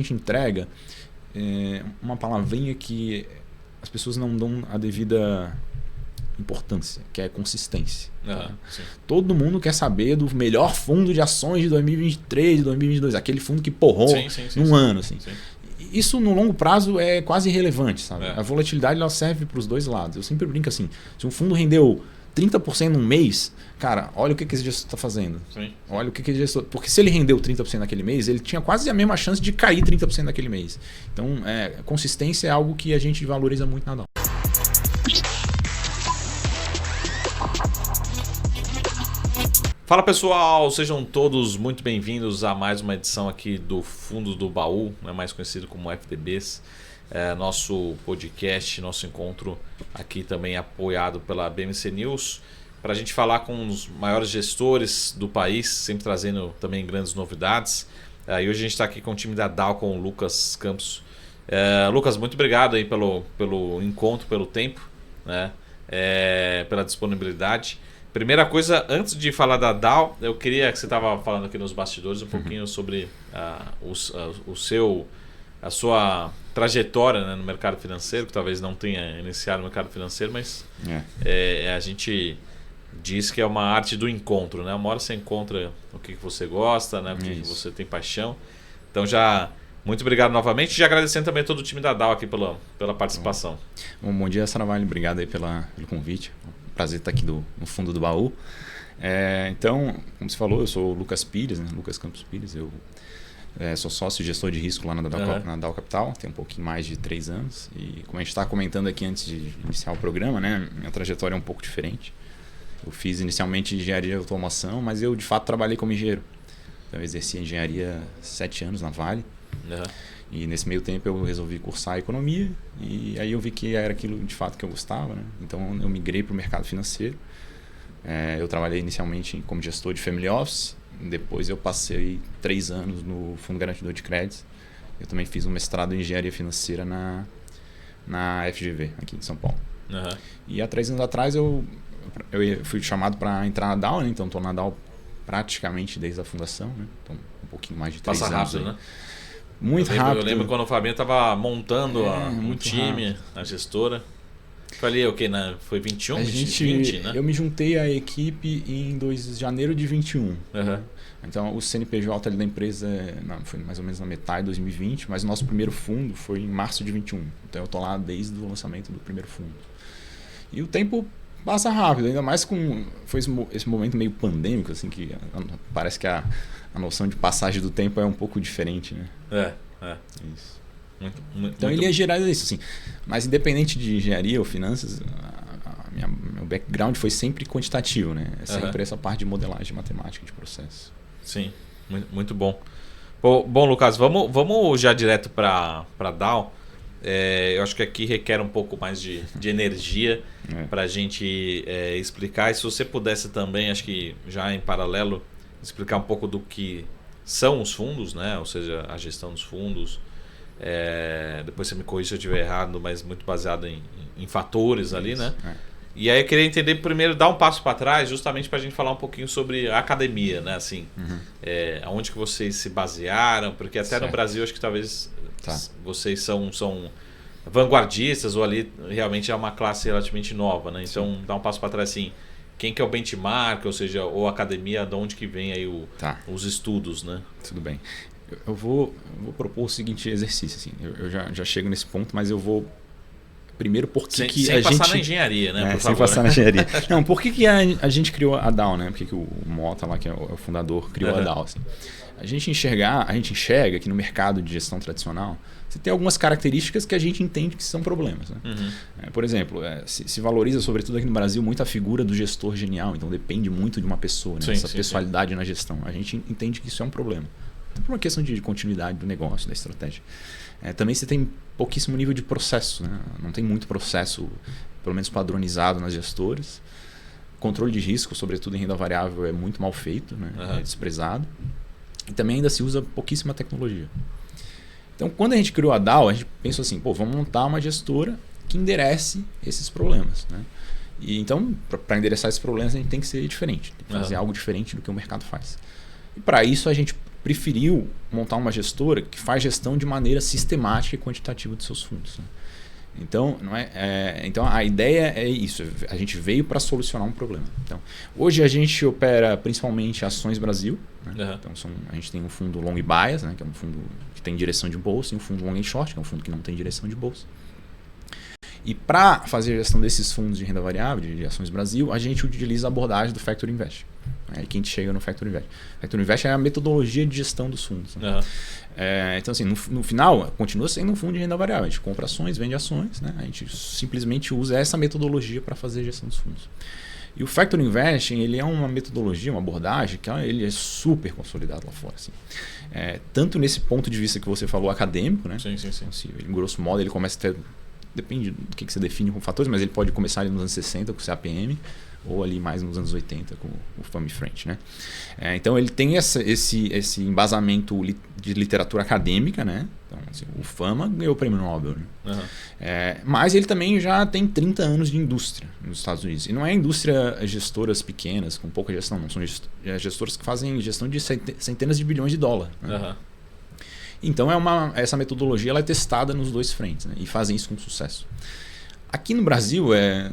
gente entrega uma palavrinha que as pessoas não dão a devida importância, que é consistência. Todo mundo quer saber do melhor fundo de ações de 2023, de 2022, aquele fundo que porrou num ano. Assim. Isso no longo prazo é quase irrelevante, sabe? A volatilidade ela serve para os dois lados. Eu sempre brinco assim, se um fundo rendeu 30% num mês, cara, olha o que esse gestor está fazendo. Olha o que esse gestor... Porque se ele rendeu 30% naquele mês, ele tinha quase a mesma chance de cair 30% naquele mês. Então, consistência é algo que a gente valoriza muito na DAO. Fala pessoal, sejam todos muito bem-vindos a mais uma edição aqui do Fundo do Baú, mais conhecido como FDBs. Nosso podcast, nosso encontro aqui também apoiado pela BMC News, para a gente falar com os maiores gestores do país, sempre trazendo também grandes novidades. E hoje a gente está aqui com o time da DAO, com o Lucas Campos. Lucas, muito obrigado aí pelo encontro, pelo tempo, né? Pela disponibilidade. Primeira coisa, antes de falar da DAO, eu queria que você estava falando aqui nos bastidores um pouquinho sobre a sua trajetória, né, no mercado financeiro, que talvez não tenha iniciado no mercado financeiro, mas a gente diz que é uma arte do encontro, né? Uma hora você encontra o que você gosta, né, o que você tem paixão. Então muito obrigado novamente e agradecendo também a todo o time da DAO aqui pela participação. Bom dia, Saravalho. Obrigado aí pelo convite. Prazer estar aqui no fundo do baú. Então, como você falou, eu sou o Lucas Pires, né? Lucas Campos Pires. Eu sou sócio e gestor de risco lá na DAO Capital, tem um pouquinho mais de 3 anos. E como a gente estava comentando aqui antes de iniciar o programa, né? Minha trajetória é um pouco diferente. Eu fiz inicialmente engenharia de automação, mas eu de fato trabalhei como engenheiro. Então, eu exerci engenharia 7 anos na Vale. E nesse meio tempo eu resolvi cursar economia e aí eu vi que era aquilo de fato que eu gostava, né? Então eu migrei para o mercado financeiro. Eu trabalhei inicialmente como gestor de family office, depois eu passei 3 anos no Fundo Garantidor de Créditos. Eu também fiz um mestrado em engenharia financeira na FGV, aqui em São Paulo. E há 3 anos atrás eu fui chamado para entrar na DAO, né? Então estou na DAO praticamente desde a fundação, né? Então um pouquinho mais de 3 anos. Passa rápido, né? Muito rápido. Eu lembro quando o Fabinho estava montando o time, rápido. A gestora. Falei o quê? Foi 21? 20, né? Eu me juntei à equipe em janeiro de 21. Então o CNPJ ali da empresa foi mais ou menos na metade de 2020, mas o nosso primeiro fundo foi em março de 21. Então eu estou lá desde o lançamento do primeiro fundo. E o tempo passa rápido, ainda mais foi esse momento meio pandêmico, assim, que parece que a noção de passagem do tempo é um pouco diferente, né? Isso. Então ele ia gerar isso, assim. Mas independente de engenharia ou finanças, meu background foi sempre quantitativo, né? É sempre essa parte de modelagem matemática de processo. Sim, muito bom. Bom, Lucas, vamos já direto para a DAO. Eu acho que aqui requer um pouco mais de energia para a gente explicar. E se você pudesse também, acho que já em paralelo, explicar um pouco do que são os fundos, né? Ou seja, a gestão dos fundos. Depois você me corrige se eu estiver errado, mas muito baseado em fatores ali, né? E aí eu queria entender primeiro, dar um passo para trás, justamente para a gente falar um pouquinho sobre a academia, né? Assim, aonde que vocês se basearam, porque até no Brasil acho que talvez vocês são vanguardistas ou ali realmente é uma classe relativamente nova, né? Então dá um passo para trás assim. Quem que é o benchmark, ou seja, ou a academia, de onde que vem aí os estudos, né? Tudo bem. Eu vou propor o seguinte exercício, assim. Eu já chego nesse ponto, mas eu vou primeiro porque sem passar na engenharia, né? Por sem favor. Passar na engenharia. Não, por que a gente criou a DAO, né? Por que o Mota lá, que é o fundador, criou a DAO, assim. A gente enxerga que no mercado de gestão tradicional você tem algumas características que a gente entende que são problemas, né? Por exemplo, se valoriza, sobretudo aqui no Brasil, muito a figura do gestor genial. Então depende muito de uma pessoa, né? Essa pessoalidade na gestão. A gente entende que isso é um problema. Então, por uma questão de continuidade do negócio, da estratégia. Também você tem pouquíssimo nível de processo, né? Não tem muito processo, pelo menos padronizado nas gestoras. Controle de risco, sobretudo em renda variável, é muito mal feito, né? É desprezado. E também ainda se usa pouquíssima tecnologia. Então, quando a gente criou a DAO, a gente pensou assim, vamos montar uma gestora que enderece esses problemas, né? E então, para endereçar esses problemas, a gente tem que ser diferente. Tem que fazer algo diferente do que o mercado faz. E para isso, a gente preferiu montar uma gestora que faz gestão de maneira sistemática e quantitativa dos seus fundos. Né? Então, então a ideia é isso, a gente veio para solucionar um problema. Então, hoje a gente opera principalmente ações Brasil. Né? Então, a gente tem um fundo long bias, né? Que é um fundo que tem direção de bolsa, e um fundo long and short, que é um fundo que não tem direção de bolsa. E para fazer a gestão desses fundos de renda variável, de ações Brasil, a gente utiliza a abordagem do Factor Invest. Aí que a gente chega no Factor Invest. Factor Invest é a metodologia de gestão dos fundos. Né? Então, assim, no final, continua sendo um fundo de renda variável. A gente compra ações, vende ações, né? A gente simplesmente usa essa metodologia para fazer a gestão dos fundos. E o Factor Investing, ele é uma metodologia, uma abordagem que ele é super consolidado lá fora. Assim. Tanto nesse ponto de vista que você falou acadêmico, né? Sim. Então, assim, em grosso modo, ele começa a ter... Depende do que você define como fatores, mas ele pode começar ali nos anos 60 com o CAPM, ou ali mais nos anos 80 com o Fama French, né? Então ele tem esse embasamento de literatura acadêmica, né? Então, assim, o Fama ganhou o prêmio Nobel, né? Mas ele também já tem 30 anos de indústria nos Estados Unidos. E não é indústria gestoras pequenas, com pouca gestão, não. São gestoras que fazem gestão de centenas de bilhões de dólares. Né? Então essa metodologia ela é testada nos dois frentes, né? E fazem isso com sucesso. Aqui no Brasil é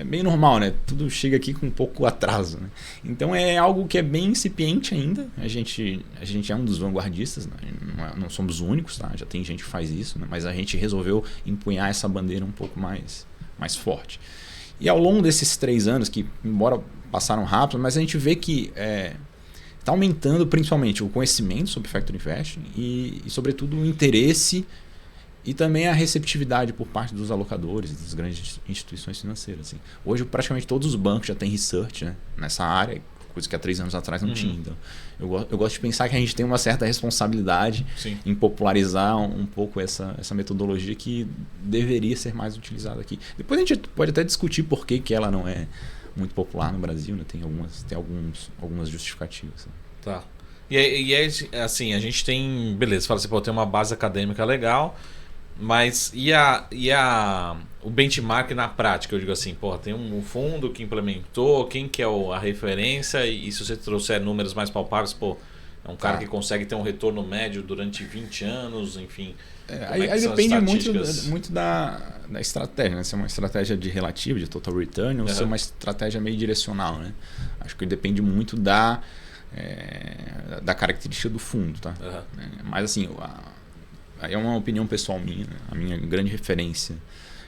bem normal, né? Tudo chega aqui com um pouco atraso. Né? Então é algo que é bem incipiente ainda. A gente é um dos vanguardistas, né? Não somos os únicos, tá? Já tem gente que faz isso, né? Mas a gente resolveu empunhar essa bandeira um pouco mais forte. E ao longo desses 3 anos, que embora passaram rápido, mas a gente vê que está aumentando principalmente o conhecimento sobre Factor Investing e sobretudo, o interesse e também a receptividade por parte dos alocadores, das grandes instituições financeiras. Assim. Hoje, praticamente todos os bancos já têm research, né, nessa área, coisa que há 3 anos atrás não tinha. Então, eu gosto de pensar que a gente tem uma certa responsabilidade em popularizar um pouco essa metodologia que deveria ser mais utilizada aqui. Depois a gente pode até discutir por que ela não é muito popular no Brasil, né? Tem algumas justificativas. Tá. E assim, a gente tem... Beleza, fala assim, pô, tem uma base acadêmica legal, mas o benchmark na prática? Eu digo assim, porra, tem um fundo que implementou, quem que é a referência, e se você trouxer números mais palpáveis, pô, é um cara que consegue ter um retorno médio durante 20 anos, enfim... Aí depende muito da estratégia, né? Se é uma estratégia de relativo, de total return, ou se é uma estratégia meio direcional, né? Acho que depende muito da característica do fundo, tá? Mas assim, aí é uma opinião pessoal minha, né? A minha grande referência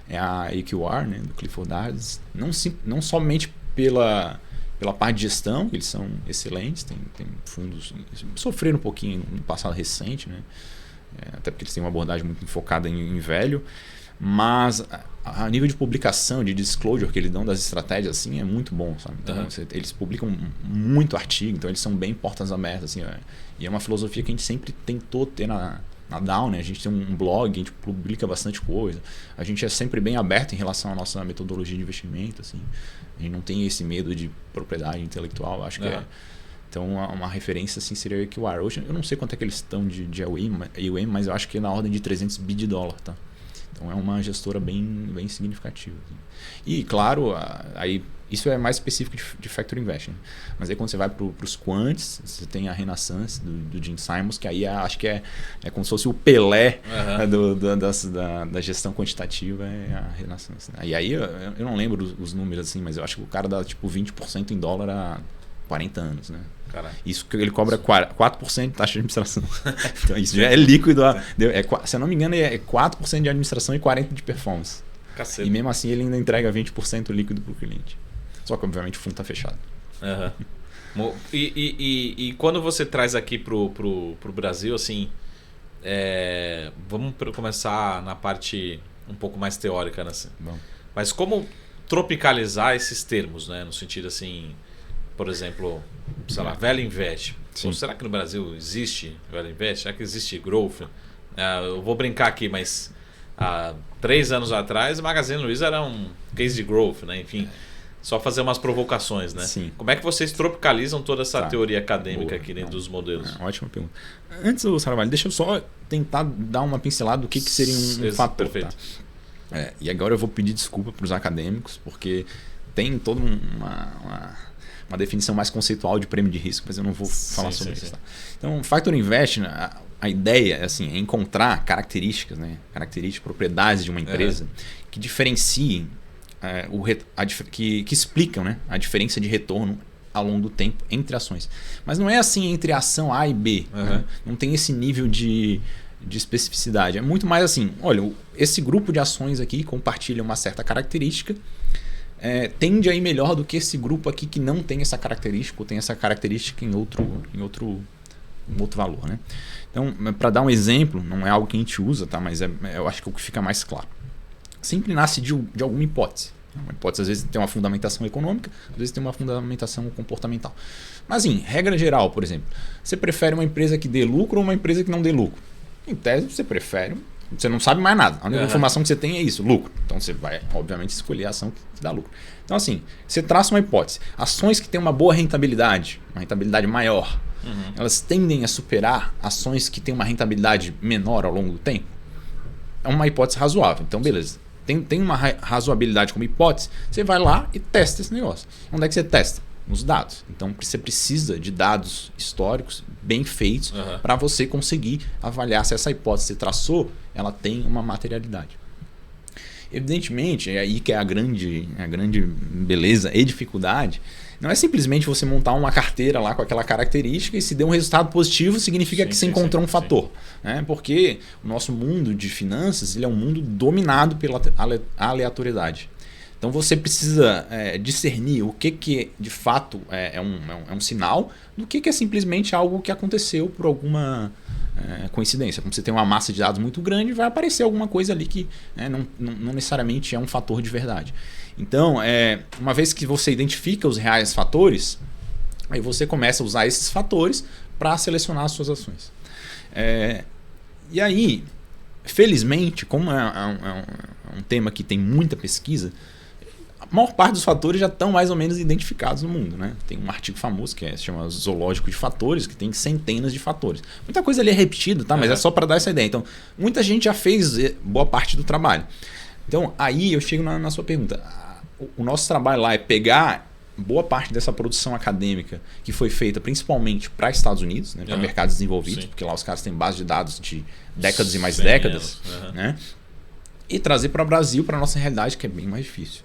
é a AQR, né? Do Clifford Harris, não somente pela parte de gestão, que eles são excelentes, tem fundos sofreram um pouquinho no passado recente, né? Até porque eles têm uma abordagem muito focada em velho, mas a nível de publicação, de disclosure que eles dão das estratégias assim, é muito bom, sabe? Então eles publicam muito artigo, então eles são bem portas abertas, assim, e é uma filosofia que a gente sempre tentou ter na Dow, né? A gente tem um blog, a gente publica bastante coisa, a gente é sempre bem aberto em relação à nossa metodologia de investimento, assim, a gente não tem esse medo de propriedade intelectual, acho que então, uma referência assim seria o AQR. Hoje, eu não sei quanto é que eles estão de AUM, mas eu acho que é na ordem de 300 bi de dólar. Tá? Então, é uma gestora bem significativa. Assim. E, claro, aí, isso é mais específico de Factor Investing. Mas aí, quando você vai para os quants, você tem a Renaissance do Gene Simons, que aí acho que é como se fosse o Pelé da gestão quantitativa, é a Renaissance. Né? E aí, eu não lembro os números, assim, mas eu acho que o cara dá tipo 20% em dólar a 40 anos, né? Caralho. Isso que ele cobra 4% de taxa de administração. Então isso já é líquido. Se eu não me engano, é 4% de administração e 40% de performance. Cacete. E mesmo assim ele ainda entrega 20% líquido para o cliente. Só que obviamente o fundo está fechado. E quando você traz aqui pro Brasil, assim, vamos começar na parte um pouco mais teórica, né? Bom. Mas como tropicalizar esses termos, né? No sentido assim... Por exemplo, sei lá, Value Invest. Pô, será que no Brasil existe Value Invest? Será que existe Growth? Eu vou brincar aqui, mas há 3 anos atrás, a Magazine Luiza era um case de Growth, né? Enfim, só fazer umas provocações, né? Sim. Como é que vocês tropicalizam toda essa teoria acadêmica aqui dentro dos modelos? Ótima pergunta. Antes do Saravalho, deixa eu só tentar dar uma pincelada do que seria um fator. Perfeito. Tá? E agora eu vou pedir desculpa para os acadêmicos, porque tem toda uma uma definição mais conceitual de prêmio de risco, mas eu não vou falar sobre isso. Tá? Então, Factor Invest, a ideia assim, é encontrar características, né? Características, propriedades de uma empresa que diferenciem, que explicam, né? A diferença de retorno ao longo do tempo entre ações. Mas não é assim entre a ação A e B. Né? Não tem esse nível de especificidade. É muito mais assim, olha, esse grupo de ações aqui compartilha uma certa característica, tende a ir melhor do que esse grupo aqui que não tem essa característica ou tem essa característica em outro valor. Né? Então, para dar um exemplo, não é algo que a gente usa, tá? Mas eu acho que é o que fica mais claro. Sempre nasce de alguma hipótese. Uma hipótese às vezes tem uma fundamentação econômica, às vezes tem uma fundamentação comportamental. Mas em regra geral, por exemplo, você prefere uma empresa que dê lucro ou uma empresa que não dê lucro? Em tese, você prefere, você não sabe mais nada. A única informação que você tem é isso, lucro. Então você vai, obviamente, escolher a ação que dá lucro. Então assim, você traça uma hipótese. Ações que têm uma boa rentabilidade, uma rentabilidade maior, elas tendem a superar ações que têm uma rentabilidade menor ao longo do tempo? É uma hipótese razoável. Então, beleza. Tem uma razoabilidade como hipótese, você vai lá e testa esse negócio. Onde é que você testa? Nos dados. Então, você precisa de dados históricos bem feitos para você conseguir avaliar se essa hipótese que você traçou, ela tem uma materialidade. Evidentemente, é aí que é a grande beleza e dificuldade. Não é simplesmente você montar uma carteira lá com aquela característica e se der um resultado positivo, significa que você encontrou um fator. Né? Porque o nosso mundo de finanças ele é um mundo dominado pela aleatoriedade. Então você precisa discernir o que de fato é um sinal do que é simplesmente algo que aconteceu por alguma coincidência. Como você tem uma massa de dados muito grande, vai aparecer alguma coisa ali que não necessariamente é um fator de verdade. Então, uma vez que você identifica os reais fatores, aí você começa a usar esses fatores para selecionar as suas ações. E aí, felizmente, como é um tema que tem muita pesquisa, a maior parte dos fatores já estão mais ou menos identificados no mundo. Né? Tem um artigo famoso que se chama Zoológico de Fatores, que tem centenas de fatores. Muita coisa ali é repetida, tá? Mas é só para dar essa ideia. Então, muita gente já fez boa parte do trabalho. Então, aí eu chego na sua pergunta. O nosso trabalho lá é pegar boa parte dessa produção acadêmica que foi feita principalmente para Estados Unidos, né, para mercados desenvolvidos, porque lá os caras têm base de dados de décadas e mais décadas, né, e trazer para o Brasil, para a nossa realidade, que é bem mais difícil.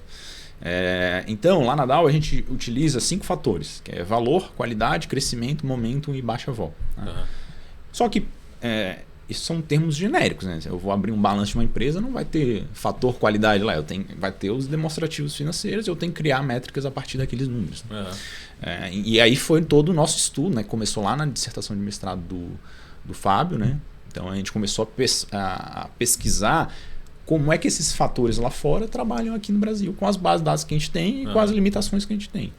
Então, lá na Dow a gente utiliza 5 fatores, que é valor, qualidade, crescimento, momento e baixa vol. Né? Só que isso são termos genéricos, né? Eu vou abrir um balanço de uma empresa, não vai ter fator qualidade lá, vai ter os demonstrativos financeiros, eu tenho que criar métricas a partir daqueles números. Né? E aí foi todo o nosso estudo, né? Começou lá na dissertação de mestrado do Fábio, né? Então a gente começou a pesquisar como é que esses fatores lá fora trabalham aqui no Brasil, com as bases de dados que a gente tem e com as limitações que a gente tem.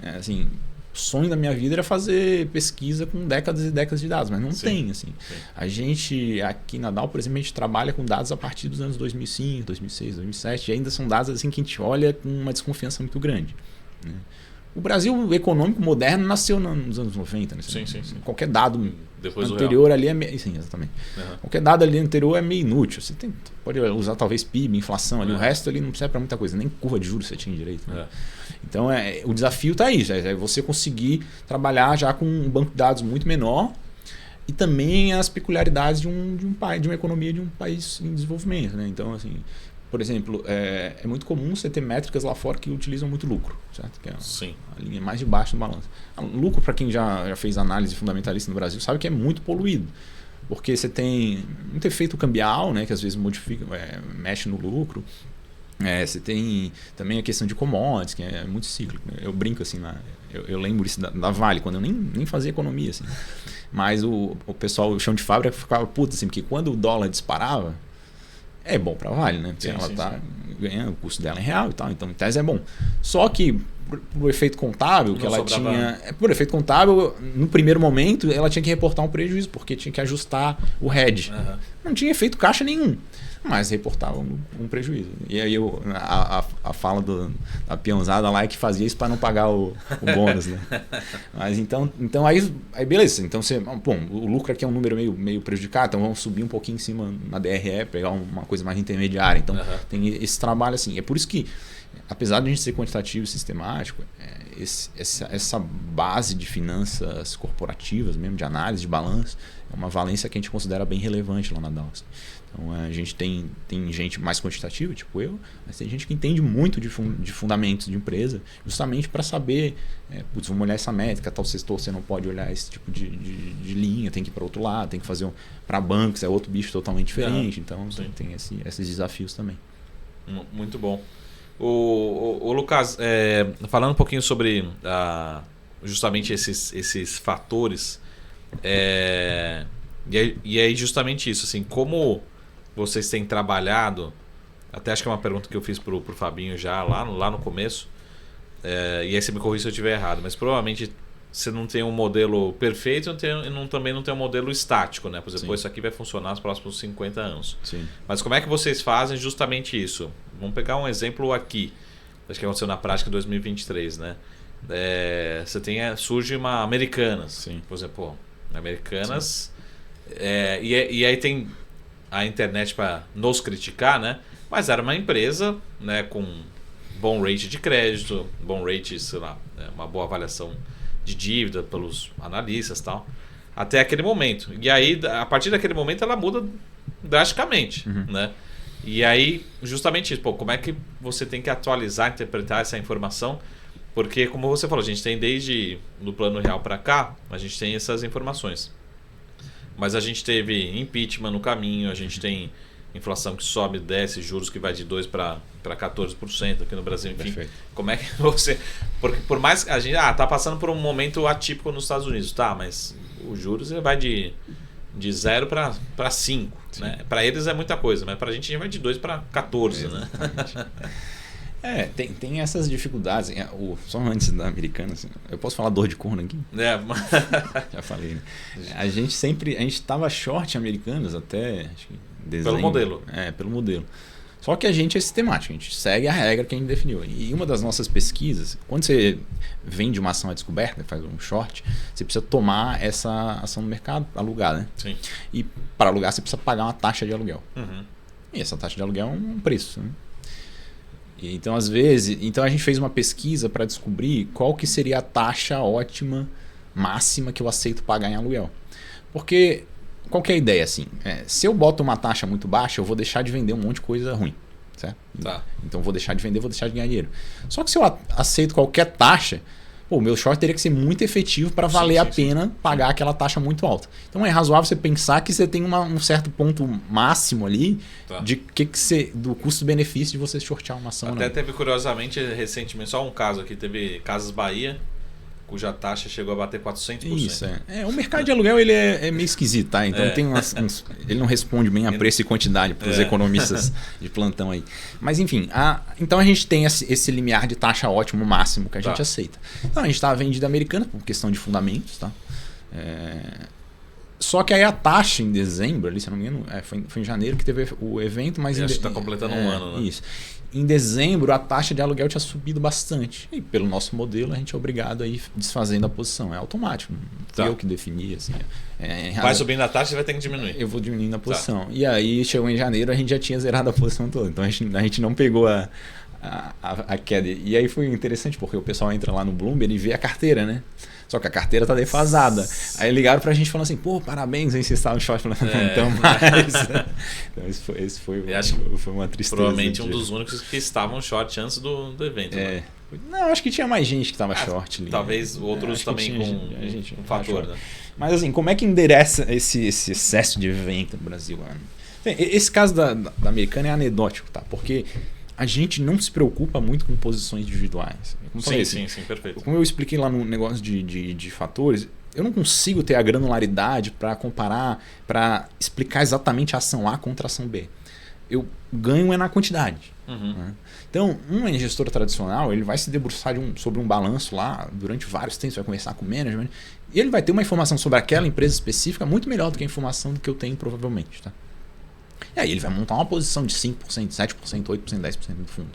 Assim, o sonho da minha vida era fazer pesquisa com décadas e décadas de dados, mas não tem. Assim. A gente, aqui na Dow, por exemplo, a gente trabalha com dados a partir dos anos 2005, 2006, 2007, e ainda são dados assim, que a gente olha com uma desconfiança muito grande. Né? O Brasil econômico moderno nasceu nos anos 90. Né? Sim. Qualquer dado depois anterior ali é meio... Sim, exatamente. Qualquer dado ali anterior é meio inútil. Você pode usar talvez PIB, inflação ali, o resto ali não serve para muita coisa, nem curva de juros você tinha direito. Né? Então o desafio está aí, é você conseguir trabalhar já com um banco de dados muito menor e também as peculiaridades de uma economia de um país em desenvolvimento. Né? Então, assim, por exemplo, é muito comum você ter métricas lá fora que utilizam muito lucro, certo? Que é a linha mais de baixo do balanço. Lucro, para quem já fez análise fundamentalista no Brasil, sabe que é muito poluído. Porque você tem muito efeito cambial, né, que às vezes modifica, mexe no lucro. Você tem também a questão de commodities, que é muito cíclico. Eu brinco assim, eu lembro isso da Vale, quando eu nem fazia economia. Assim. Mas o pessoal, o chão de fábrica, ficava puto, assim, porque quando o dólar disparava, é bom para a Vale, né? Porque ela está ganhando, o custo dela é real e tal, então em tese é bom. Só que por efeito contábil que ela tinha, por efeito contábil, no primeiro momento ela tinha que reportar um prejuízo, porque tinha que ajustar o hedge. Não tinha efeito caixa nenhum. mas reportavam um prejuízo. E aí a fala da peãozada lá é que fazia isso para não pagar o bônus, né? Mas então aí beleza. Então o lucro aqui é um número meio prejudicado, então vamos subir um pouquinho em cima na DRE, pegar uma coisa mais intermediária. Então tem esse trabalho assim. É por isso que, apesar de a gente ser quantitativo e sistemático, essa base de finanças corporativas, mesmo de análise, de balanço, é uma valência que a gente considera bem relevante lá na Dawson. Então a gente tem gente mais quantitativa, tipo eu, mas tem gente que entende muito de fundamentos de empresa, justamente para saber, vamos olhar essa métrica, tal setor você não pode olhar esse tipo de linha, tem que ir para outro lado, tem que fazer para bancos, é outro bicho totalmente diferente. Então tem esses desafios também. Muito bom. O Lucas, falando um pouquinho sobre justamente esses fatores, e aí justamente isso, assim, como vocês têm trabalhado, até acho que é uma pergunta que eu fiz pro Fabinho já lá no começo, e aí você me corrija se eu estiver errado, mas provavelmente você não tem um modelo perfeito e também não tem um modelo estático, né? Por exemplo, isso aqui vai funcionar nos próximos 50 anos. Sim. Mas como é que vocês fazem justamente isso? Vamos pegar um exemplo aqui, acho que aconteceu na prática em 2023, né? Surge uma Americanas, Sim. por exemplo, Americanas, e aí tem a internet para nos criticar, né? Mas era uma empresa, né, com bom rate de crédito, bom rate, sei lá, uma boa avaliação de dívida pelos analistas e tal, até aquele momento. E aí, a partir daquele momento, ela muda drasticamente, né? E aí, justamente isso, como é que você tem que atualizar, interpretar essa informação? Porque, como você falou, a gente tem desde do Plano Real para cá, a gente tem essas informações. Mas a gente teve impeachment no caminho, a gente tem inflação que sobe, desce, juros que vai de 2% para 14% aqui no Brasil, enfim. Perfeito. Como é que você... Porque por mais que a gente tá passando por um momento atípico nos Estados Unidos, tá, mas os juros vai de 0 para 5, né? Para eles é muita coisa, mas para a gente vai de 2 para 14, né? Tem essas dificuldades. Só antes da Americana, assim, eu posso falar dor de corno aqui? Já falei, né? A gente estava short Americanas até acho que dezembro. Pelo modelo. Pelo modelo. Só que a gente é sistemático, a gente segue a regra que a gente definiu. E uma das nossas pesquisas, quando você vende uma ação à descoberta, faz um short, você precisa tomar essa ação no mercado, alugar, né? Sim. E para alugar você precisa pagar uma taxa de aluguel. Uhum. E essa taxa de aluguel é um preço, né? Então, às vezes, a gente fez uma pesquisa para descobrir qual que seria a taxa ótima, máxima que eu aceito pagar em aluguel. Porque, qual que é a ideia? Assim, se eu boto uma taxa muito baixa, eu vou deixar de vender um monte de coisa ruim. Certo? Tá. Então, eu vou deixar de vender, vou deixar de ganhar dinheiro. Só que se eu aceito qualquer taxa, o meu short teria que ser muito efetivo para valer a pena pagar aquela taxa muito alta. Então é razoável você pensar que você tem um certo ponto máximo ali do custo-benefício de você shortear uma ação. Até teve, curiosamente, recentemente, só um caso aqui, teve Casas Bahia, cuja taxa chegou a bater 400%. Isso, o mercado de aluguel ele é meio esquisito, tá? Então tem ele não responde bem a preço e quantidade para os economistas de plantão aí. Mas enfim, então a gente tem esse limiar de taxa ótimo máximo que a gente aceita. Então a gente estava vendido Americana por questão de fundamentos, tá? Só que aí a taxa em dezembro, ali, se não me engano, foi em janeiro que teve o evento, mas acho que está completando um ano, né? Isso. Em dezembro, a taxa de aluguel tinha subido bastante. E pelo nosso modelo, a gente é obrigado a ir desfazendo a posição. É automático. Não fui eu que defini. Assim, vai subindo a taxa e vai ter que diminuir. Eu vou diminuindo a posição. E aí, chegou em janeiro, a gente já tinha zerado a posição toda. Então, a gente não pegou a queda. E aí foi interessante, porque o pessoal entra lá no Bloomberg e vê a carteira, né? Só que a carteira tá defasada. Aí ligaram pra gente falando assim, parabéns, aí vocês estavam short. Falando, então mais. Então esse foi uma tristeza. Provavelmente um dos únicos que estavam short antes do evento. Né? Não, acho que tinha mais gente que estava short ali. Talvez outros também com fator. Né? Mas assim, como é que endereça esse excesso de evento no Brasil? Esse caso da Americana é anedótico, tá? Porque a gente não se preocupa muito com posições individuais. Sim, perfeito. Como eu expliquei lá no negócio de fatores, eu não consigo ter a granularidade para comparar, para explicar exatamente a ação A contra a ação B. Eu ganho na quantidade. Né? Então, um gestor tradicional, ele vai se debruçar sobre um balanço lá durante vários tempos, vai conversar com o management, e ele vai ter uma informação sobre aquela empresa específica muito melhor do que a informação que eu tenho provavelmente. Tá? E aí ele vai montar uma posição de 5%, 7%, 8%, 10% do fundo.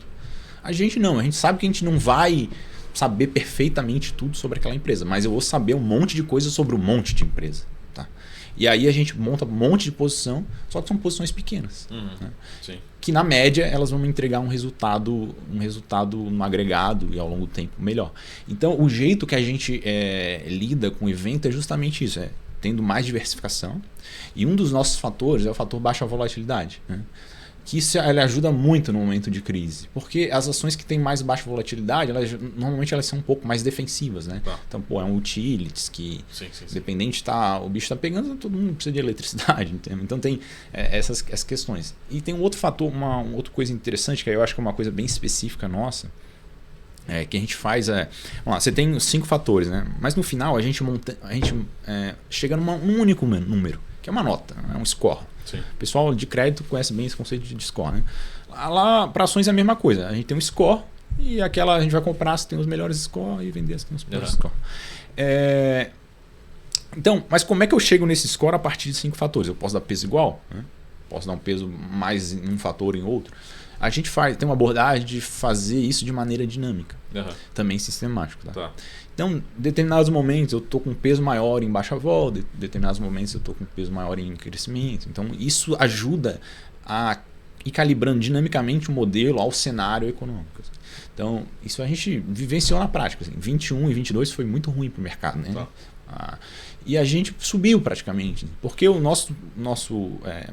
A gente não, a gente sabe que a gente não vai saber perfeitamente tudo sobre aquela empresa, mas eu vou saber um monte de coisa sobre um monte de empresa. Tá? E aí a gente monta um monte de posição, só que são posições pequenas. Né? Sim. Que na média elas vão me entregar um resultado no agregado e ao longo do tempo melhor. Então o jeito que a gente lida com o evento é justamente isso, tendo mais diversificação. E um dos nossos fatores é o fator baixa volatilidade. Né? Que isso ele ajuda muito no momento de crise. Porque as ações que têm mais baixa volatilidade, normalmente elas são um pouco mais defensivas. Né? Tá. Então, é um utilities que, sim. Independente, o bicho está pegando, todo mundo precisa de eletricidade. Entende? Então tem essas questões. E tem um outro fator, uma outra coisa interessante, que eu acho que é uma coisa bem específica nossa, que a gente faz vamos lá, você tem 5 fatores, né? Mas no final a gente chega num único número, que é uma nota, um score. Sim. O pessoal de crédito conhece bem esse conceito de score. Né? Lá para ações é a mesma coisa. A gente tem um score e a gente vai comprar as que tem os melhores score e vender as que tem os piores score. Então, mas como é que eu chego nesse score a partir de 5 fatores? Eu posso dar peso igual? Né? Posso dar um peso mais em um fator ou em outro? A gente tem uma abordagem de fazer isso de maneira dinâmica, também sistemático. Tá? Então, em determinados momentos eu estou com um peso maior em baixa vol, em determinados momentos eu estou com um peso maior em crescimento. Então, isso ajuda a ir calibrando dinamicamente o modelo ao cenário econômico. Então, isso a gente vivenciou na prática. Assim, 21 e 22 foi muito ruim para o mercado. Né? E a gente subiu praticamente, porque o nosso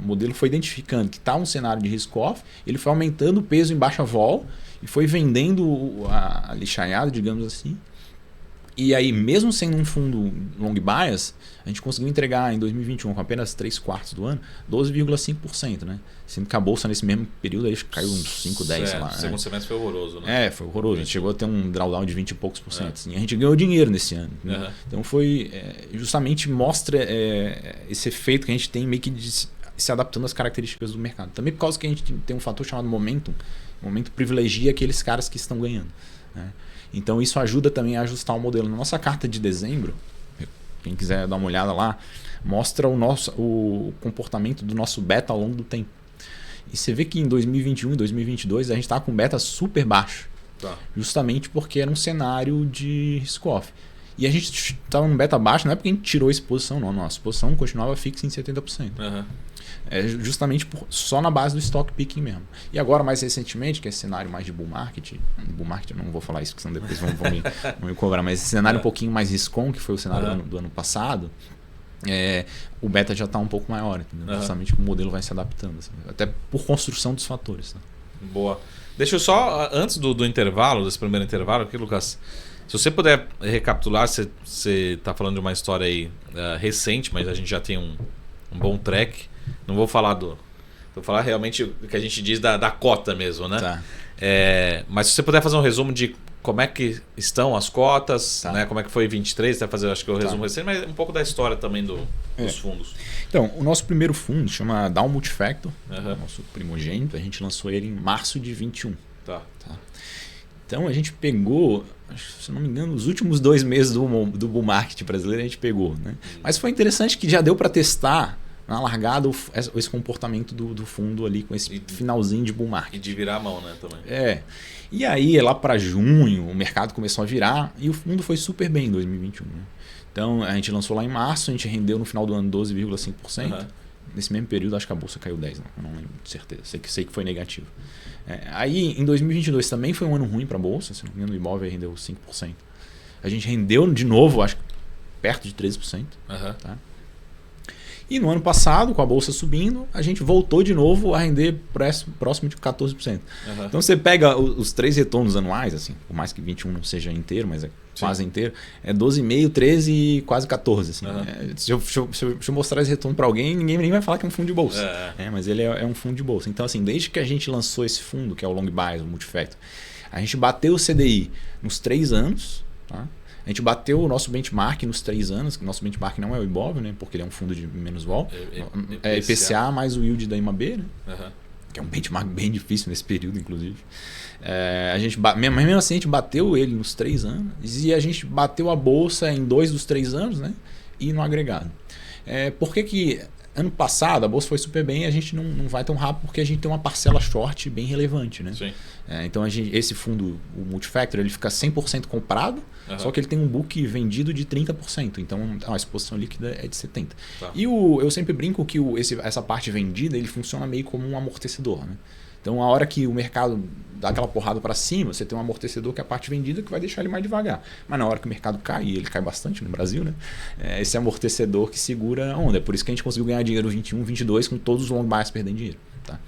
modelo foi identificando que está um cenário de risk-off, ele foi aumentando o peso em baixa vol e foi vendendo a lixaiada, digamos assim. E aí, mesmo sendo um fundo long bias, a gente conseguiu entregar em 2021, com apenas 3/4 do ano, 12,5%. Né? Sendo que a bolsa nesse mesmo período aí caiu uns 5, 10, sei lá. O segundo semestre foi horroroso, né? Foi horroroso. A gente chegou a ter um drawdown de 20 e poucos %. Assim, a gente ganhou dinheiro nesse ano. Né? Então justamente mostra esse efeito que a gente tem meio que de se adaptando às características do mercado. Também por causa que a gente tem um fator chamado momentum. O momento privilegia aqueles caras que estão ganhando. Né? Então isso ajuda também a ajustar o modelo. Na nossa carta de dezembro, quem quiser dar uma olhada lá, mostra o comportamento do nosso beta ao longo do tempo. E você vê que em 2021 e 2022 a gente estava com beta super baixo. Justamente porque era um cenário de risk-off. E a gente estava num beta baixo, não é porque a gente tirou a exposição, não. Nossa exposição continuava fixa em 70%. Justamente só na base do stock picking mesmo. E agora, mais recentemente, que é esse cenário mais de bull market eu não vou falar isso, porque senão depois vão me cobrar, mas esse cenário um pouquinho mais riscon, que foi o cenário do ano passado, o beta já está um pouco maior, entendeu? Justamente que o modelo vai se adaptando, assim, até por construção dos fatores. Né? Boa. Deixa eu só, antes do intervalo, desse primeiro intervalo aqui, Lucas, se você puder recapitular, você está falando de uma história aí recente, mas a gente já tem um bom track. Não vou falar vou falar realmente o que a gente diz da cota mesmo, né? Tá. Mas se você puder fazer um resumo de como é que estão as cotas, né? Como é que foi 23, você vai fazer, acho que o resumo recente, mas um pouco da história também dos fundos. Então, o nosso primeiro fundo chama Dow Multifactor, nosso primogênito, a gente lançou ele em março de 21. Tá. Então a gente pegou, se não me engano, os últimos 2 meses do bull market brasileiro a gente pegou. Né? Mas foi interessante que já deu para testar na largada esse comportamento do fundo ali com esse finalzinho de bull market. E de virar a mão, né, também. E aí lá para junho o mercado começou a virar e o fundo foi super bem em 2021. Né? Então a gente lançou lá em março, a gente rendeu no final do ano 12,5%. Nesse mesmo período acho que a bolsa caiu 10%, eu não lembro de certeza, sei que foi negativo. Aí em 2022 também foi um ano ruim para a bolsa, se não me engano o imóvel rendeu 5%. A gente rendeu de novo, acho que perto de 13%. Tá? E no ano passado, com a bolsa subindo, a gente voltou de novo a render próximo de 14%. Então você pega os 3 retornos anuais, assim, por mais que 21 não seja inteiro, mas é quase inteiro, é 12,5, 13 e quase 14. Assim. Se eu mostrar esse retorno para alguém, ninguém nem vai falar que é um fundo de bolsa. Mas ele é um fundo de bolsa. Então, assim, desde que a gente lançou esse fundo, que é o Long Bias, o Multifactor, a gente bateu o CDI nos 3 anos, tá? A gente bateu o nosso benchmark nos 3 anos, que o nosso benchmark não é o Ibov, né? Porque ele é um fundo de menos vol. É IPCA mais o yield da IMAB, né? Que é um benchmark bem difícil nesse período, inclusive. Mesmo assim, a gente bateu ele nos 3 anos e a gente bateu a bolsa em 2 dos 3 anos, né? E no agregado. Por que ano passado a bolsa foi super bem e a gente não vai tão rápido porque a gente tem uma parcela short bem relevante, né? Sim. Então esse fundo, o Multifactor, ele fica 100% comprado, só que ele tem um book vendido de 30%. Então a exposição líquida é de 70%. Tá. E eu sempre brinco que essa parte vendida ele funciona meio como um amortecedor, né? Então, a hora que o mercado dá aquela porrada para cima, você tem um amortecedor que é a parte vendida que vai deixar ele mais devagar. Mas na hora que o mercado cai, e ele cai bastante no Brasil, né? Esse amortecedor que segura a onda. É por isso que a gente conseguiu ganhar dinheiro 21, 22 com todos os long bias perdendo dinheiro. Tá?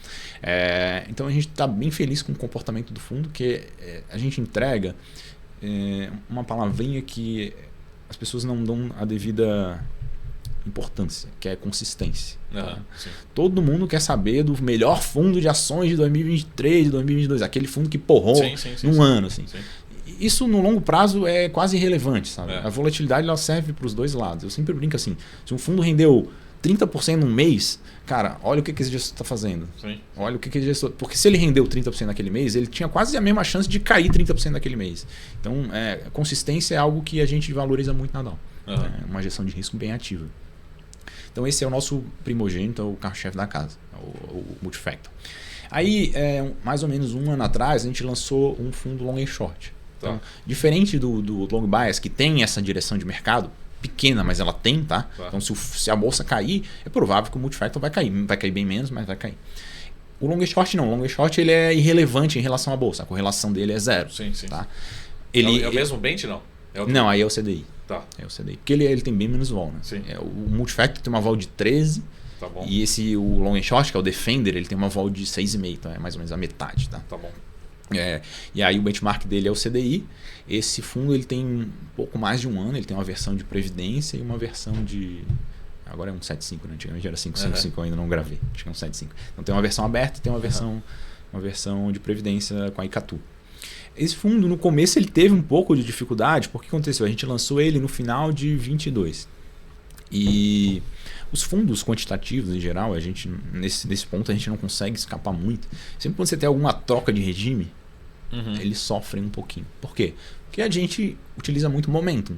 Então, a gente está bem feliz com o comportamento do fundo, que a gente entrega uma palavrinha que as pessoas não dão a devida importância, que é consistência. Tá? Todo mundo quer saber do melhor fundo de ações de 2023, de 2022, aquele fundo que porrou num ano. Assim. Isso no longo prazo é quase irrelevante. Sabe? A volatilidade ela serve para os dois lados. Eu sempre brinco assim, se um fundo rendeu 30% num mês, cara, olha o que esse gestor está fazendo. Olha o que esse gestor... Porque se ele rendeu 30% naquele mês, ele tinha quase a mesma chance de cair 30% naquele mês. Então, consistência é algo que a gente valoriza muito na Dow. É uma gestão de risco bem ativa. Então esse é o nosso primogênito, o carro-chefe da casa, o Multifactor. Aí, mais ou menos um ano atrás, a gente lançou um fundo long and short. Então, diferente do long bias, que tem essa direção de mercado, pequena, mas ela tem, tá? Então se a bolsa cair, é provável que o Multifactor vai cair. Vai cair bem menos, mas vai cair. O long and short não. O long and short ele é irrelevante em relação à bolsa. A correlação dele é zero. Tá? É o mesmo Bent, não? Não, aí é o CDI. É o CDI. Porque ele tem bem menos vol, né? O Multifactor tem uma vol de 13. Tá bom. E o Long and Short, que é o Defender, ele tem uma vol de 6,5. Então é mais ou menos a metade. Tá bom. E aí o benchmark dele é o CDI. Esse fundo ele tem um pouco mais de um ano. Ele tem uma versão de previdência e uma versão de... Agora é um 7.5, né? Antigamente era 5.5, eu ainda não gravei. Acho que é um 7.5. Então tem uma versão aberta e tem uma versão de previdência com a Icatu. Esse fundo, no começo, ele teve um pouco de dificuldade, porque aconteceu? A gente lançou ele no final de 22. E os fundos quantitativos, em geral, a gente nesse ponto a gente não consegue escapar muito. Sempre quando você tem alguma troca de regime, eles sofrem um pouquinho. Por quê? Porque a gente utiliza muito momentum.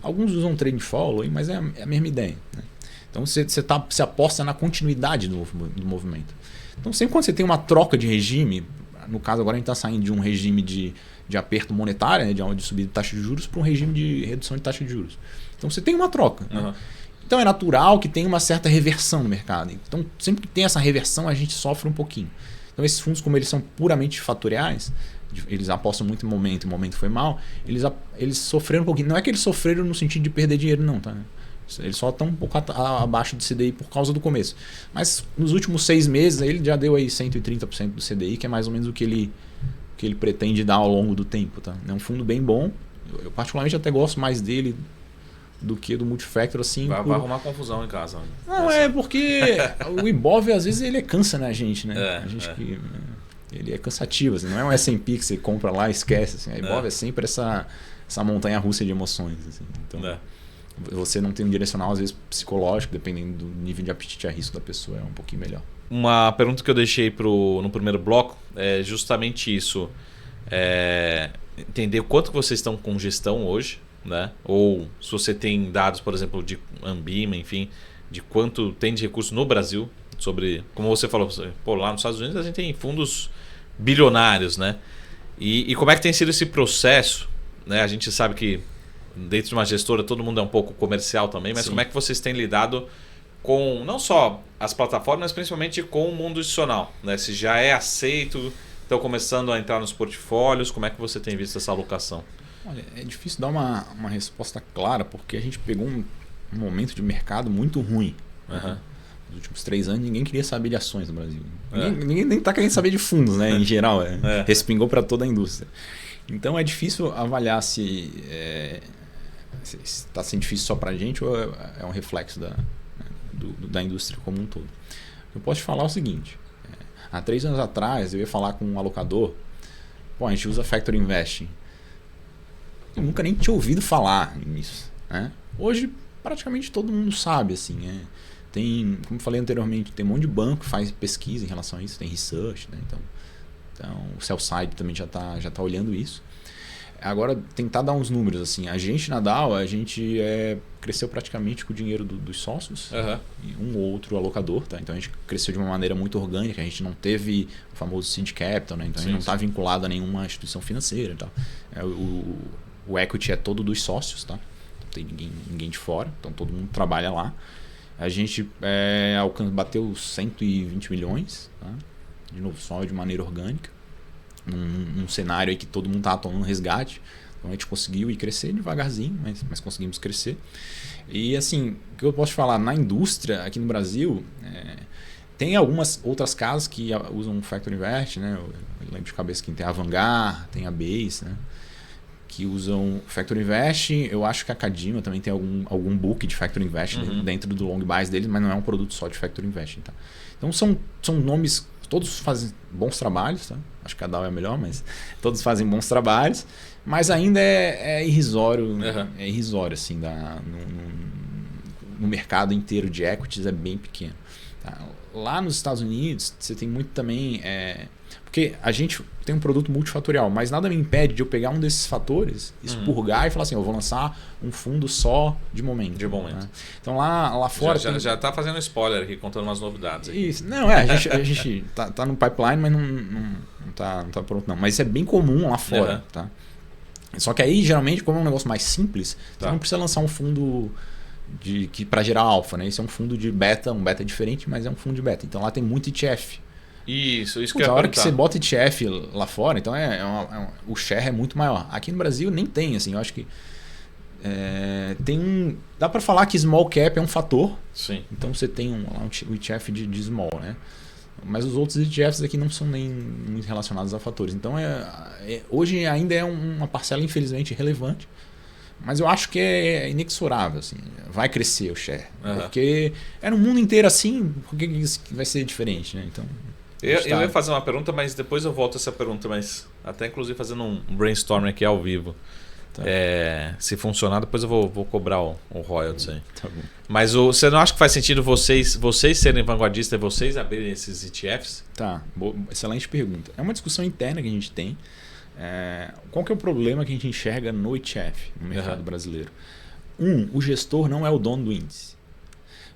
Alguns usam trade following, mas é a mesma ideia. Né? Então você aposta na continuidade do movimento. Então sempre quando você tem uma troca de regime... No caso, agora a gente está saindo de um regime de aperto monetário, né, de subida de taxa de juros, para um regime de redução de taxa de juros. Então você tem uma troca. Né? Então é natural que tenha uma certa reversão no mercado. Então sempre que tem essa reversão, a gente sofre um pouquinho. Então esses fundos, como eles são puramente fatoriais, eles apostam muito em momento, e o momento foi mal, eles sofreram um pouquinho. Não é que eles sofreram no sentido de perder dinheiro, não. Tá? Eles só estão um pouco abaixo do CDI por causa do começo. Mas nos últimos 6 meses ele já deu aí 130% do CDI, que é mais ou menos o que ele pretende dar ao longo do tempo. Tá? É um fundo bem bom. Eu particularmente até gosto mais dele do que do Multifactor. Assim, vai arrumar confusão em casa. Não, porque o Ibov às vezes ele cansa, né, a gente, né? A gente que... Ele é cansativo, assim, não é um S&P que você compra lá e esquece. Assim. A Ibov é sempre essa montanha-russa de emoções. Assim. Então, você não tem um direcional, às vezes, psicológico, dependendo do nível de apetite a risco da pessoa, é um pouquinho melhor. Uma pergunta que eu deixei no primeiro bloco é justamente isso. Entender quanto que vocês estão com gestão hoje, né? Ou se você tem dados, por exemplo, de Ambima, enfim, de quanto tem de recurso no Brasil, sobre, como você falou, lá nos Estados Unidos a gente tem fundos bilionários, né? E como é que tem sido esse processo? Né? A gente sabe que dentro de uma gestora todo mundo é um pouco comercial também, mas como é que vocês têm lidado com não só as plataformas, mas principalmente com o mundo institucional? Né? Se já é aceito, estão começando a entrar nos portfólios, como é que você tem visto essa alocação? Olha, é difícil dar uma resposta clara, porque a gente pegou um momento de mercado muito ruim. Nos últimos 3 anos ninguém queria saber de ações no Brasil. Ninguém nem está querendo saber de fundos, né? Em geral. Respingou para toda a indústria. Então é difícil avaliar se está sendo difícil só para a gente ou é um reflexo da indústria como um todo. Eu posso te falar o seguinte. Há 3 anos atrás eu ia falar com um alocador. A gente usa Factor Investing. Eu nunca nem tinha ouvido falar nisso. Né? Hoje praticamente todo mundo sabe. Assim, Tem, como eu falei anteriormente, tem um monte de banco que faz pesquisa em relação a isso, tem research, né? Então o sell side também já tá olhando isso. Agora, tentar dar uns números, assim. A gente na DAO, a gente cresceu praticamente com o dinheiro dos sócios e um ou outro alocador, tá? Então a gente cresceu de uma maneira muito orgânica, a gente não teve o famoso seed capital, né? Então a gente não está vinculado a nenhuma instituição financeira e tal. O equity é todo dos sócios, tá? Não tem ninguém de fora, então todo mundo trabalha lá. A gente bateu 120 milhões, tá? De novo, só de maneira orgânica. Num cenário aí que todo mundo estava tomando resgate. Então a gente conseguiu ir crescer devagarzinho, mas conseguimos crescer. E assim, o que eu posso falar? Na indústria, aqui no Brasil, tem algumas outras casas que usam o Factor Invest, né? Eu lembro de cabeça que tem a Vanguard, tem a Base, né? Que usam Factor Invest. Eu acho que a Cadima também tem algum book de Factor Invest dentro do long bias deles, mas não é um produto só de Factor Invest. Tá? Então são nomes, todos fazem bons trabalhos, tá? Acho que a DAO é melhor, mas todos fazem bons trabalhos, mas ainda é irrisório, é irrisório assim, no mercado inteiro de equities é bem pequeno. Tá? Lá nos Estados Unidos você tem muito também, porque a gente tem um produto multifatorial, mas nada me impede de eu pegar um desses fatores, expurgar e falar assim, eu vou lançar um fundo só de momento. Né? Então lá fora... Já está fazendo spoiler aqui, contando umas novidades. Isso. Não, a gente tá no pipeline, mas não tá pronto não. Mas isso é bem comum lá fora. Tá? Só que aí, geralmente, como é um negócio mais simples, você não precisa lançar um fundo para gerar alfa. Né? Esse é um fundo de beta, um beta diferente, mas é um fundo de beta. Então lá tem muito ETF. Isso que eu ia perguntar. A hora que você bota ETF lá fora, então o share é muito maior. Aqui no Brasil nem tem, assim, eu acho que dá para falar que small cap é um fator. Sim. Então você tem um ETF de small, né? Mas os outros ETFs aqui não são nem muito relacionados a fatores. Então hoje ainda é uma parcela infelizmente relevante. Mas eu acho que é inexorável, assim. Vai crescer o share. Porque no mundo inteiro assim, por que isso vai ser diferente, né? Então... Eu ia fazer uma pergunta, mas depois eu volto a essa pergunta, mas até inclusive fazendo um brainstorming aqui ao vivo. Tá. Se funcionar, depois eu vou cobrar o royalties aí. Tá bom. Mas você não acha que faz sentido vocês serem vanguardistas e vocês abrirem esses ETFs? Tá, excelente pergunta. É uma discussão interna que a gente tem. Qual que é o problema que a gente enxerga no ETF, no mercado brasileiro? O gestor não é o dono do índice.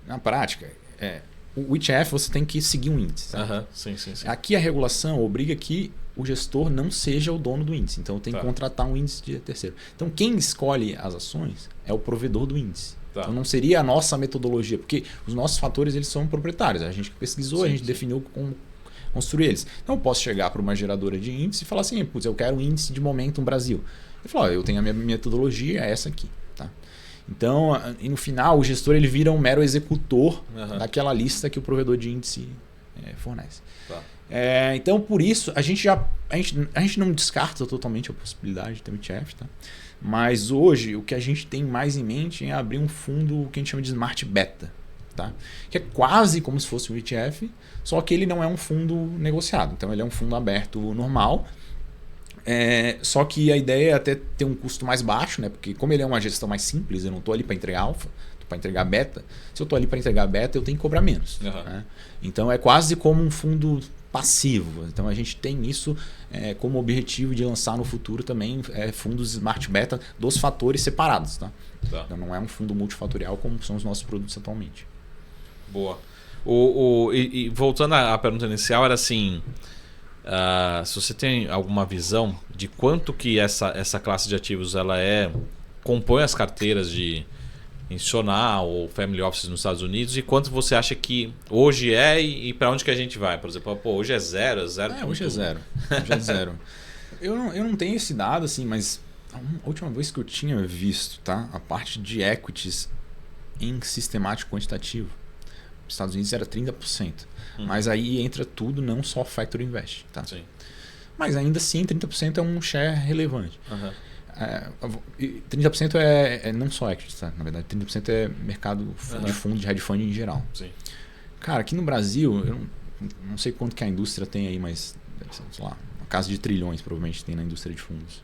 Na prática, o ETF você tem que seguir um índice. Sim. Aqui a regulação obriga que o gestor não seja o dono do índice. Então tem que contratar um índice de terceiro. Então quem escolhe as ações é o provedor do índice. Então não seria a nossa metodologia, porque os nossos fatores eles são proprietários. A gente pesquisou, a gente definiu como construir eles. Então eu posso chegar para uma geradora de índice e falar assim, putz, eu quero um índice de Momentum Brasil. Ele fala, eu tenho a minha metodologia, é essa aqui. Tá? Então, e no final, o gestor ele vira um mero executor daquela lista que o provedor de índice fornece. Tá. Então, por isso, a gente não descarta totalmente a possibilidade de ter um ETF. Tá? Mas hoje, o que a gente tem mais em mente é abrir um fundo que a gente chama de Smart Beta. Tá? Que é quase como se fosse um ETF, só que ele não é um fundo negociado. Então, ele é um fundo aberto normal. Só que a ideia é até ter um custo mais baixo, né? Porque como ele é uma gestão mais simples, eu não estou ali para entregar alfa, estou para entregar beta. Se eu estou ali para entregar beta, eu tenho que cobrar menos. Né? Então é quase como um fundo passivo. Então a gente tem isso como objetivo de lançar no futuro também fundos Smart Beta dos fatores separados. Tá? Então não é um fundo multifatorial como são os nossos produtos atualmente. Boa. E voltando à pergunta inicial, era assim... se você tem alguma visão de quanto que essa classe de ativos ela compõe as carteiras de institucional ou family office nos Estados Unidos e quanto você acha que hoje e para onde que a gente vai? Por exemplo, hoje é zero. Hoje é zero. Hoje é zero. Eu não tenho esse dado assim, mas a última vez que eu tinha visto, tá, a parte de equities em sistemático quantitativo, nos Estados Unidos era 30%. Mas aí entra tudo, não só Factor Invest. Tá? Sim. Mas ainda assim, 30% é um share relevante. 30% é não só equity, tá? Na verdade, 30% é mercado de fundo, de hedge fund em geral. Sim. Cara, aqui no Brasil, eu não sei quanto que a indústria tem aí, mas sei lá, uma casa de trilhões provavelmente tem na indústria de fundos.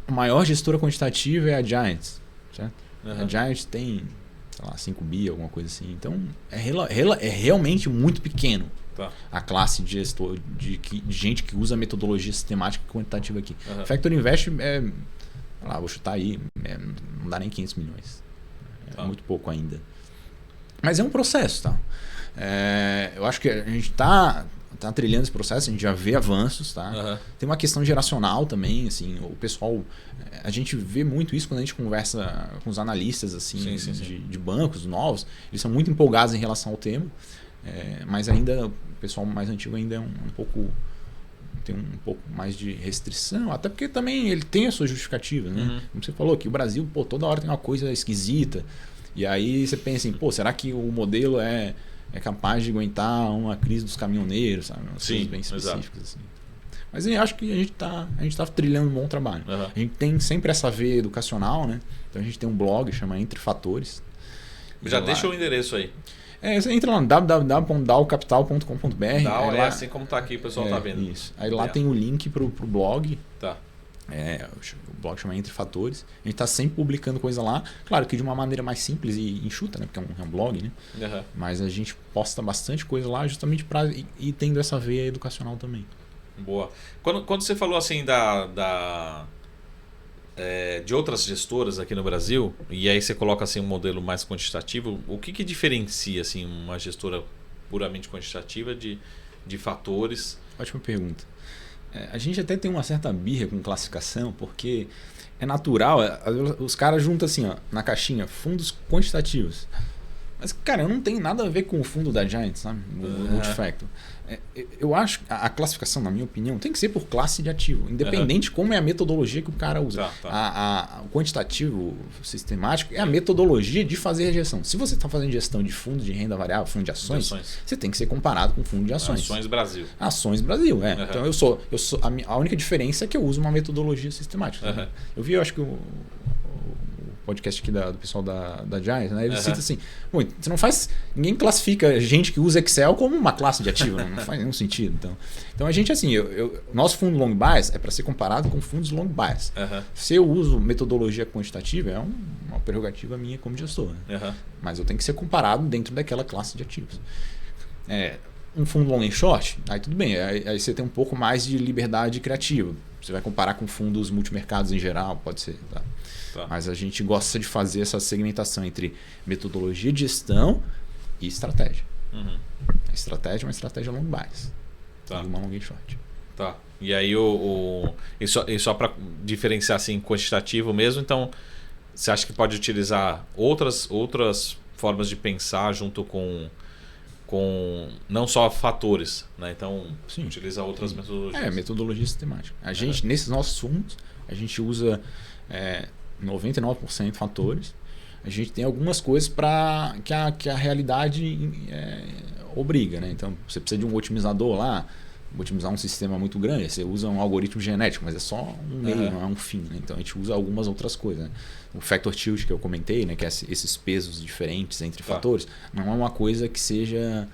A maior gestora quantitativa é a Giants, certo? A Giants tem sei lá, 5 bi, alguma coisa assim. Então, é realmente muito pequeno a classe de gestor, de gente que usa metodologia sistemática e quantitativa aqui. Factor Invest vou chutar aí, não dá nem 500 milhões. É muito pouco ainda. Mas é um processo, tá? Eu acho que a gente está trilhando esse processo, a gente já vê avanços, tá? Tem uma questão geracional também, assim, o pessoal, a gente vê muito isso quando a gente conversa com os analistas assim, de bancos novos, eles são muito empolgados em relação ao tema, mas ainda o pessoal mais antigo ainda é um pouco, tem um pouco mais de restrição, até porque também ele tem as suas justificativas, né? Como você falou, que o Brasil, toda hora tem uma coisa esquisita, e aí você pensa assim, será que o modelo é capaz de aguentar uma crise dos caminhoneiros, sabe? Umas coisas bem específicas. Assim. Mas eu acho que a gente tá trilhando um bom trabalho. A gente tem sempre essa veia educacional, né? Então a gente tem um blog, chama Entre Fatores. Já deixa o endereço aí. Você entra lá no www.dalcapital.com.br. Dal é assim como tá aqui, o pessoal tá vendo. Isso. Aí lá tem o link pro blog. Tá. O blog chama Entre Fatores. A gente está sempre publicando coisa lá. Claro que de uma maneira mais simples e enxuta, né? Porque é um blog, né? Mas a gente posta bastante coisa lá justamente para ir tendo essa veia educacional também. Boa. Quando você falou assim de outras gestoras aqui no Brasil, e aí você coloca assim um modelo mais quantitativo, o que diferencia assim uma gestora puramente quantitativa de fatores? Ótima pergunta. A gente até tem uma certa birra com classificação, porque é natural, os caras juntam assim, na caixinha, fundos quantitativos. Mas, cara, eu não tenho nada a ver com o fundo da Giant, sabe? O Multifactor. Eu acho que a classificação, na minha opinião, tem que ser por classe de ativo, independente de como é a metodologia que o cara usa. O quantitativo sistemático é a metodologia de fazer a gestão. Se você está fazendo gestão de fundo de renda variável, fundo de ações, você tem que ser comparado com fundo de ações. Ações Brasil. Ações Brasil, Então a única diferença é que eu uso uma metodologia sistemática. Eu acho que o podcast aqui do pessoal da Giant, né? Ele cita assim, você não faz, ninguém classifica gente que usa Excel como uma classe de ativo, né? Não faz nenhum sentido. Então a gente, assim, nosso fundo long bias é para ser comparado com fundos long bias. Se eu uso metodologia quantitativa, é uma prerrogativa minha como gestor, né? Mas eu tenho que ser comparado dentro daquela classe de ativos. Um fundo long and short, aí tudo bem, aí você tem um pouco mais de liberdade criativa. Você vai comparar com fundos multimercados em geral, pode ser, tá? Mas a gente gosta de fazer essa segmentação entre metodologia de gestão e estratégia. A estratégia é uma estratégia long bias. E uma long and short. Tá. E aí e só para diferenciar assim quantitativo mesmo, então você acha que pode utilizar outras formas de pensar junto com não só fatores, né? Então utiliza outras metodologias. Metodologia sistemática. A gente, nesses nossos fundos, a gente usa 99% fatores. A gente tem algumas coisas que a realidade obriga, né? Então, você precisa de um otimizador lá, otimizar um sistema muito grande, você usa um algoritmo genético, mas é só um meio, não é um fim, né? Então a gente usa algumas outras coisas, né? O factor tilt que eu comentei, né? Que é esses pesos diferentes entre fatores, não é uma coisa que seja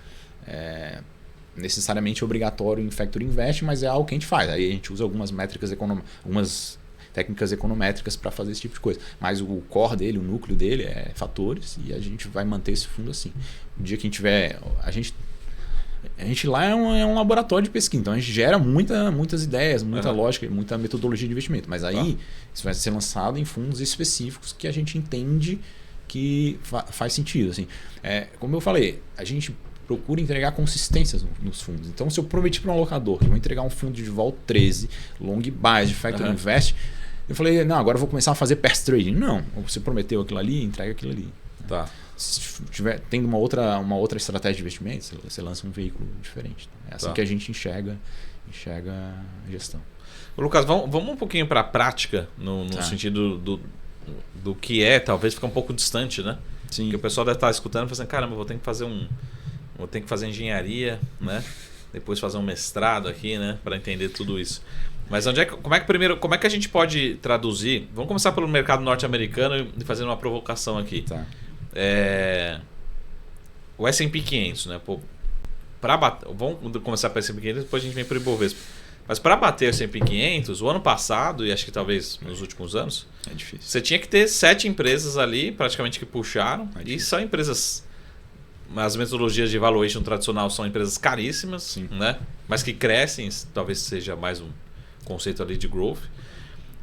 necessariamente obrigatório em Factor Invest, mas é algo que a gente faz. Aí a gente usa algumas métricas algumas técnicas econométricas para fazer esse tipo de coisa. Mas o core dele, o núcleo dele é fatores, e a gente vai manter esse fundo assim. O dia que a gente tiver... A gente lá é um laboratório de pesquisa, então a gente gera muitas ideias, muita lógica, muita metodologia de investimento. Mas aí isso vai ser lançado em fundos específicos que a gente entende que faz sentido. Assim. Como eu falei, a gente procura entregar consistências nos fundos. Então, se eu prometi para um alocador que eu vou entregar um fundo de vol 13, long bias, de Factor Invest, eu falei, não, agora eu vou começar a fazer pair trading. Não, você prometeu aquilo ali, entrega aquilo ali. Tá. Se tiver tendo uma outra estratégia de investimento, você lança um veículo diferente. É assim que a gente enxerga a gestão. Lucas, vamos um pouquinho para a prática, no sentido do que talvez fica um pouco distante, né? Sim. Porque o pessoal deve estar escutando e pensando, caramba, vou ter que fazer engenharia, né? Depois fazer um mestrado aqui, né? Para entender tudo isso. Mas como é que a gente pode traduzir? Vamos começar pelo mercado norte-americano e fazer uma provocação aqui. Tá. O S&P 500, né? Vamos começar pelo S&P 500, depois a gente vem para o Ibovespa. Mas para bater o S&P 500, o ano passado, e acho que talvez nos últimos anos, É difícil. você tinha que ter 7 empresas ali, praticamente que puxaram. E são empresas... As metodologias de valuation tradicional são empresas caríssimas, Sim. né? Mas que crescem, talvez seja mais um conceito ali de growth.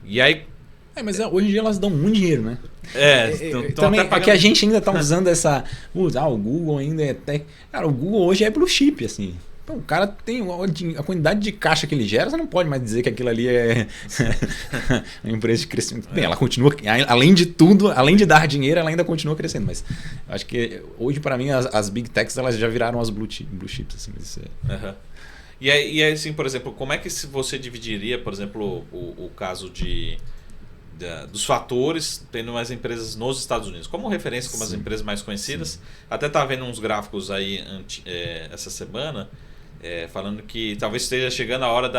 E aí... Mas hoje em dia elas dão muito dinheiro, né? Também até pagando... que a gente ainda tá usando essa... o Google ainda é... Cara, o Google hoje é blue chip, assim. Então, o cara tem a quantidade de caixa que ele gera, você não pode mais dizer que aquilo ali é uma empresa de crescimento. Bem, ela continua, além de tudo, além de dar dinheiro, ela ainda continua crescendo. Mas acho que hoje, para mim, as big techs elas já viraram as blue chips. Assim, isso é... E aí, assim, por exemplo, como é que você dividiria, por exemplo, o caso dos fatores tendo mais empresas nos Estados Unidos? Como referência, como as empresas mais conhecidas. Sim. Até estava vendo uns gráficos aí essa semana, falando que talvez esteja chegando a hora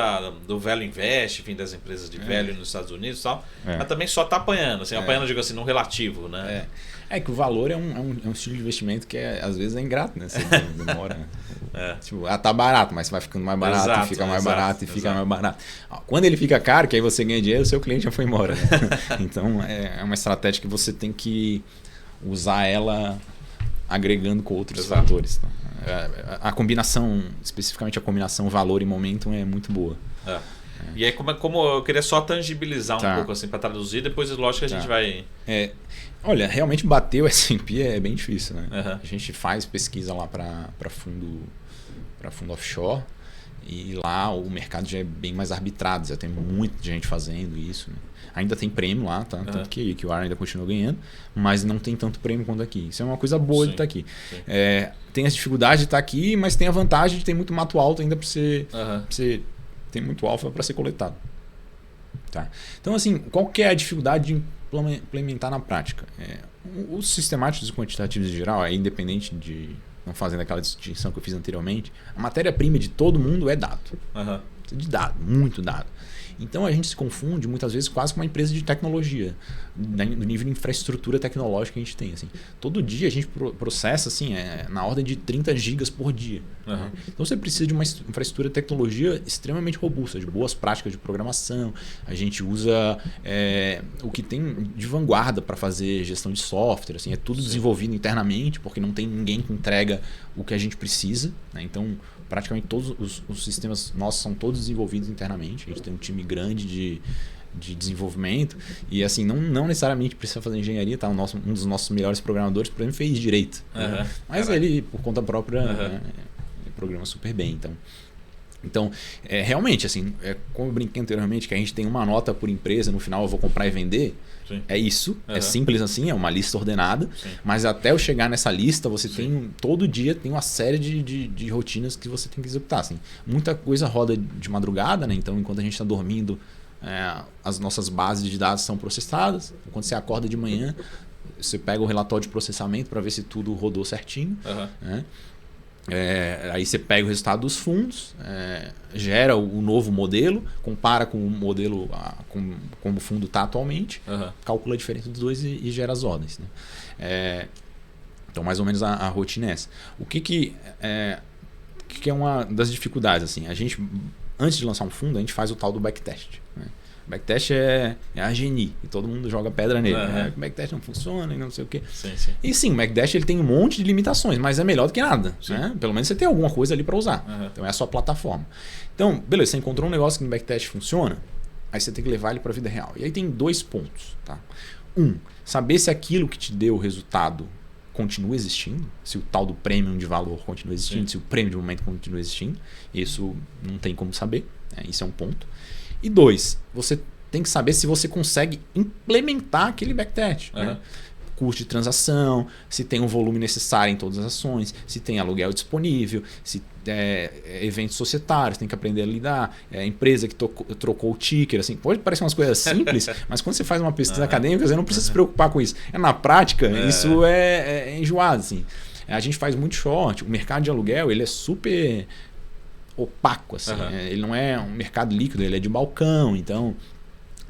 do Value Invest, enfim, das empresas de value nos Estados Unidos e tal, mas também só está apanhando, assim, apanhando, digo assim, no relativo, né? Que o valor é um estilo de investimento que às vezes é ingrato, né? Você demora. Tipo, tá barato, mas vai ficando mais barato, exato, fica mais barato e fica mais barato. Quando ele fica caro, que aí você ganha dinheiro, o seu cliente já foi embora. Né? Então é uma estratégia que você tem que usar ela agregando com outros fatores. Tá? A combinação, especificamente a combinação valor e momentum é muito boa. E aí, como eu queria só tangibilizar um pouco assim para traduzir, depois lógico que a gente vai... Olha, realmente bater o S&P é bem difícil, né? A gente faz pesquisa lá para fundo offshore e lá o mercado já é bem mais arbitrado, já tem muita gente fazendo isso, né? Ainda tem prêmio lá, tá? Tanto que o Warren ainda continua ganhando, mas não tem tanto prêmio quanto aqui. Isso é uma coisa boa de estar aqui. Tem as dificuldades de estar aqui, mas tem a vantagem de ter muito mato alto ainda para você tem muito alfa para ser coletado. Tá? Então, assim, qual que é a dificuldade de implementar na prática? Os sistemáticos e quantitativos em geral, independente de não fazendo aquela distinção que eu fiz anteriormente, a matéria-prima de todo mundo é dado. De dado, muito dado. Então a gente se confunde muitas vezes quase com uma empresa de tecnologia, do nível de infraestrutura tecnológica que a gente tem. Assim. Todo dia a gente processa assim, na ordem de 30 gigas por dia. Né? Então você precisa de uma infraestrutura de tecnologia extremamente robusta, de boas práticas de programação. A gente usa o que tem de vanguarda para fazer gestão de software. Assim, é tudo desenvolvido internamente, porque não tem ninguém que entrega o que a gente precisa. Né? Então praticamente todos os sistemas nossos são todos desenvolvidos internamente. A gente tem um time grande de desenvolvimento e assim não necessariamente precisa fazer engenharia, tá? Um dos nossos melhores programadores, por exemplo, fez direito, né? Mas ele por conta própria ele programa super bem. Então realmente assim, como eu brinquei anteriormente que a gente tem uma nota por empresa, no final eu vou comprar e vender. Sim. É isso, é simples assim, é uma lista ordenada. Sim. Mas até eu chegar nessa lista, você tem todo dia tem uma série de rotinas que você tem que executar. Assim. Muita coisa roda de madrugada, né? Então enquanto a gente está dormindo, as nossas bases de dados são processadas. Quando você acorda de manhã, você pega o relatório de processamento para ver se tudo rodou certinho. Né? Aí você pega o resultado dos fundos, gera o novo modelo, compara com o modelo como o fundo está atualmente, calcula a diferença dos dois e gera as ordens. Né? Então, mais ou menos a rotina é essa. O que é uma das dificuldades? Assim, a gente, antes de lançar um fundo, a gente faz o tal do backtest. Né? Backtest é a GNI e todo mundo joga pedra nele. O backtest não funciona e não sei o quê. E sim, o backtest ele tem um monte de limitações, mas é melhor do que nada. Né? Pelo menos você tem alguma coisa ali para usar. Então é a sua plataforma. Então, beleza, você encontrou um negócio que no backtest funciona, aí você tem que levar ele para a vida real. E aí tem 2 pontos. Tá? Saber se aquilo que te deu o resultado continua existindo, se o tal do prêmio de valor continua existindo, se o prêmio de momento continua existindo. Isso não tem como saber. Né? Isso é um ponto. E 2, você tem que saber se você consegue implementar aquele backtest. Né? Custo de transação, se tem o volume necessário em todas as ações, se tem aluguel disponível, se eventos societários, tem que aprender a lidar, empresa que trocou o ticker. Assim, pode parecer umas coisas simples, mas quando você faz uma pesquisa acadêmica, você não precisa se preocupar com isso. Na prática, isso é enjoado. Assim. A gente faz muito short, o mercado de aluguel ele é super opaco, assim, ele não é um mercado líquido, ele é de balcão, então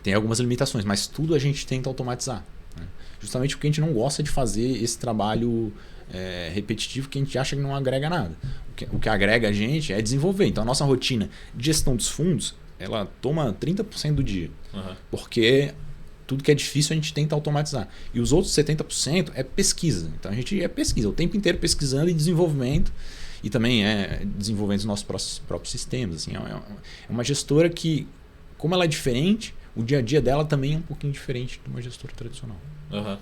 tem algumas limitações, mas tudo a gente tenta automatizar, né? Justamente porque a gente não gosta de fazer esse trabalho repetitivo que a gente acha que não agrega nada. O que agrega a gente é desenvolver. Então a nossa rotina de gestão dos fundos ela toma 30% do dia. Uhum. Porque tudo que é difícil a gente tenta automatizar. E os outros 70% é pesquisa. Então a gente pesquisa o tempo inteiro pesquisando e desenvolvimento. E também desenvolvendo os nossos próprios sistemas. Assim, é uma gestora que, como ela é diferente, o dia a dia dela também é um pouquinho diferente de uma gestora tradicional. Uhum.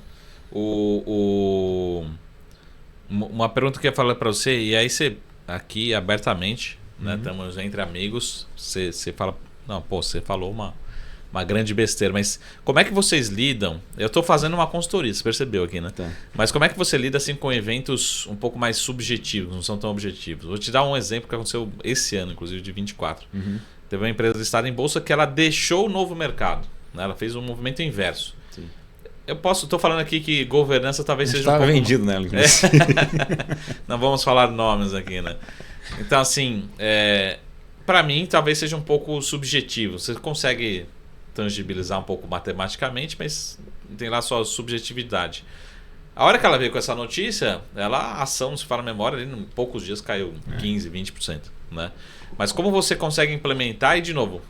Uma pergunta que eu ia falar para você, e aí você, aqui abertamente, né, estamos entre amigos, você fala, não, pô, você falou uma grande besteira, mas como é que vocês lidam? Eu estou fazendo uma consultoria, você percebeu aqui, né? Tá. Mas como é que você lida assim com eventos um pouco mais subjetivos, não são tão objetivos? Vou te dar um exemplo que aconteceu esse ano, inclusive de 24. Teve uma empresa listada em bolsa que ela deixou o novo mercado, né? Ela fez um movimento inverso. Sim. Estou falando aqui que governança talvez seja um pouco... vendido nela. Não vamos falar nomes aqui, né? Então, assim, para mim talvez seja um pouco subjetivo. Você consegue tangibilizar um pouco matematicamente, mas tem lá sua subjetividade. A hora que ela veio com essa notícia, a ação, se fala a memória, ali, em poucos dias caiu 15%, 20%. Né? Mas como você consegue implementar, e de novo,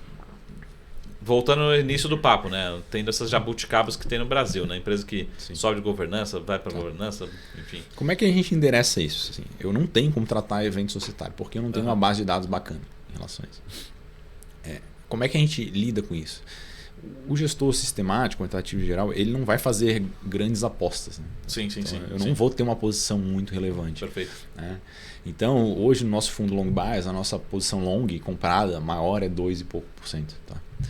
voltando no início do papo, né? Tendo essas jabuticabas que tem no Brasil, né? Empresa que sobe de governança, vai para governança, enfim. Como é que a gente endereça isso? Assim, eu não tenho como tratar evento societário, porque eu não tenho uma base de dados bacana em relação a isso. Como é que a gente lida com isso? O gestor sistemático, quantitativo em geral, ele não vai fazer grandes apostas. Né? Sim. Eu não vou ter uma posição muito relevante. Perfeito. Né? Então, hoje no nosso fundo long bias, a nossa posição long comprada maior é 2 e pouco por cento.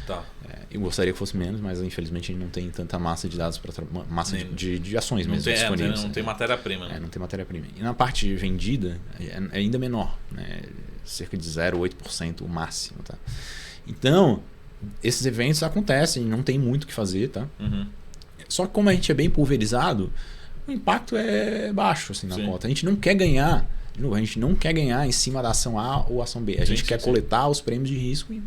Tá? Eu gostaria que fosse menos, mas infelizmente a gente não tem tanta massa de dados, massa de ações mesmo disponíveis. Não tem matéria-prima. Não tem matéria-prima. E na parte vendida é ainda menor, né? Cerca de 0,8% o máximo. Tá? Então, esses eventos acontecem, não tem muito o que fazer, tá? Só que como a gente é bem pulverizado, o impacto é baixo assim, na conta. A gente não quer ganhar, a gente não quer ganhar em cima da ação A ou ação B. A gente quer coletar os prêmios de risco e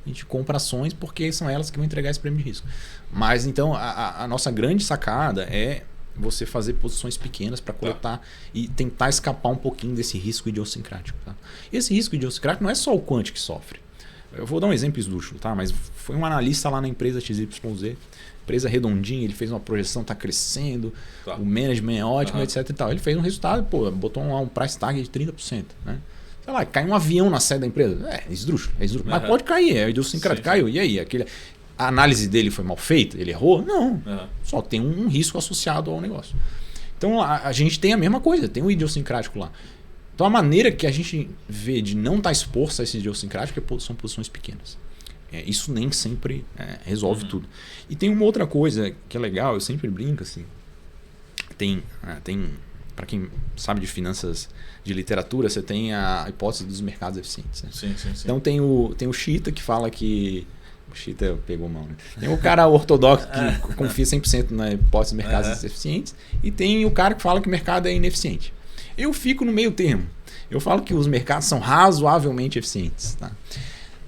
a gente compra ações porque são elas que vão entregar esse prêmio de risco. Mas então a nossa grande sacada é você fazer posições pequenas para coletar e tentar escapar um pouquinho desse risco idiosincrático. Tá? Esse risco idiosincrático não é só o quant que sofre. Eu vou dar um exemplo esdrúxulo, tá? Mas foi um analista lá na empresa XYZ, empresa redondinha, ele fez uma projeção, está crescendo, o management é ótimo, etc. E tal. Ele fez um resultado, botou um price tag de 30%. Né? Sei lá, cai um avião na sede da empresa. esdrúxulo. Mas pode cair, é idiosincrático, caiu. E aí? A análise dele foi mal feita? Ele errou? Não. Só tem um risco associado ao negócio. Então a gente tem a mesma coisa, tem um idiosincrático lá. Então a maneira que a gente vê de não estar exposto a esse idiosincrático são posições pequenas. Isso nem sempre resolve tudo. E tem uma outra coisa que é legal, eu sempre brinco assim. Tem para quem sabe de finanças de literatura, você tem a hipótese dos mercados eficientes. Né? Sim. Então tem o Chita que fala que... O Chita pegou mal, né? Tem o cara ortodoxo que confia 100% na hipótese dos mercados eficientes e tem o cara que fala que o mercado é ineficiente. Eu fico no meio termo. Eu falo que os mercados são razoavelmente eficientes. Tá?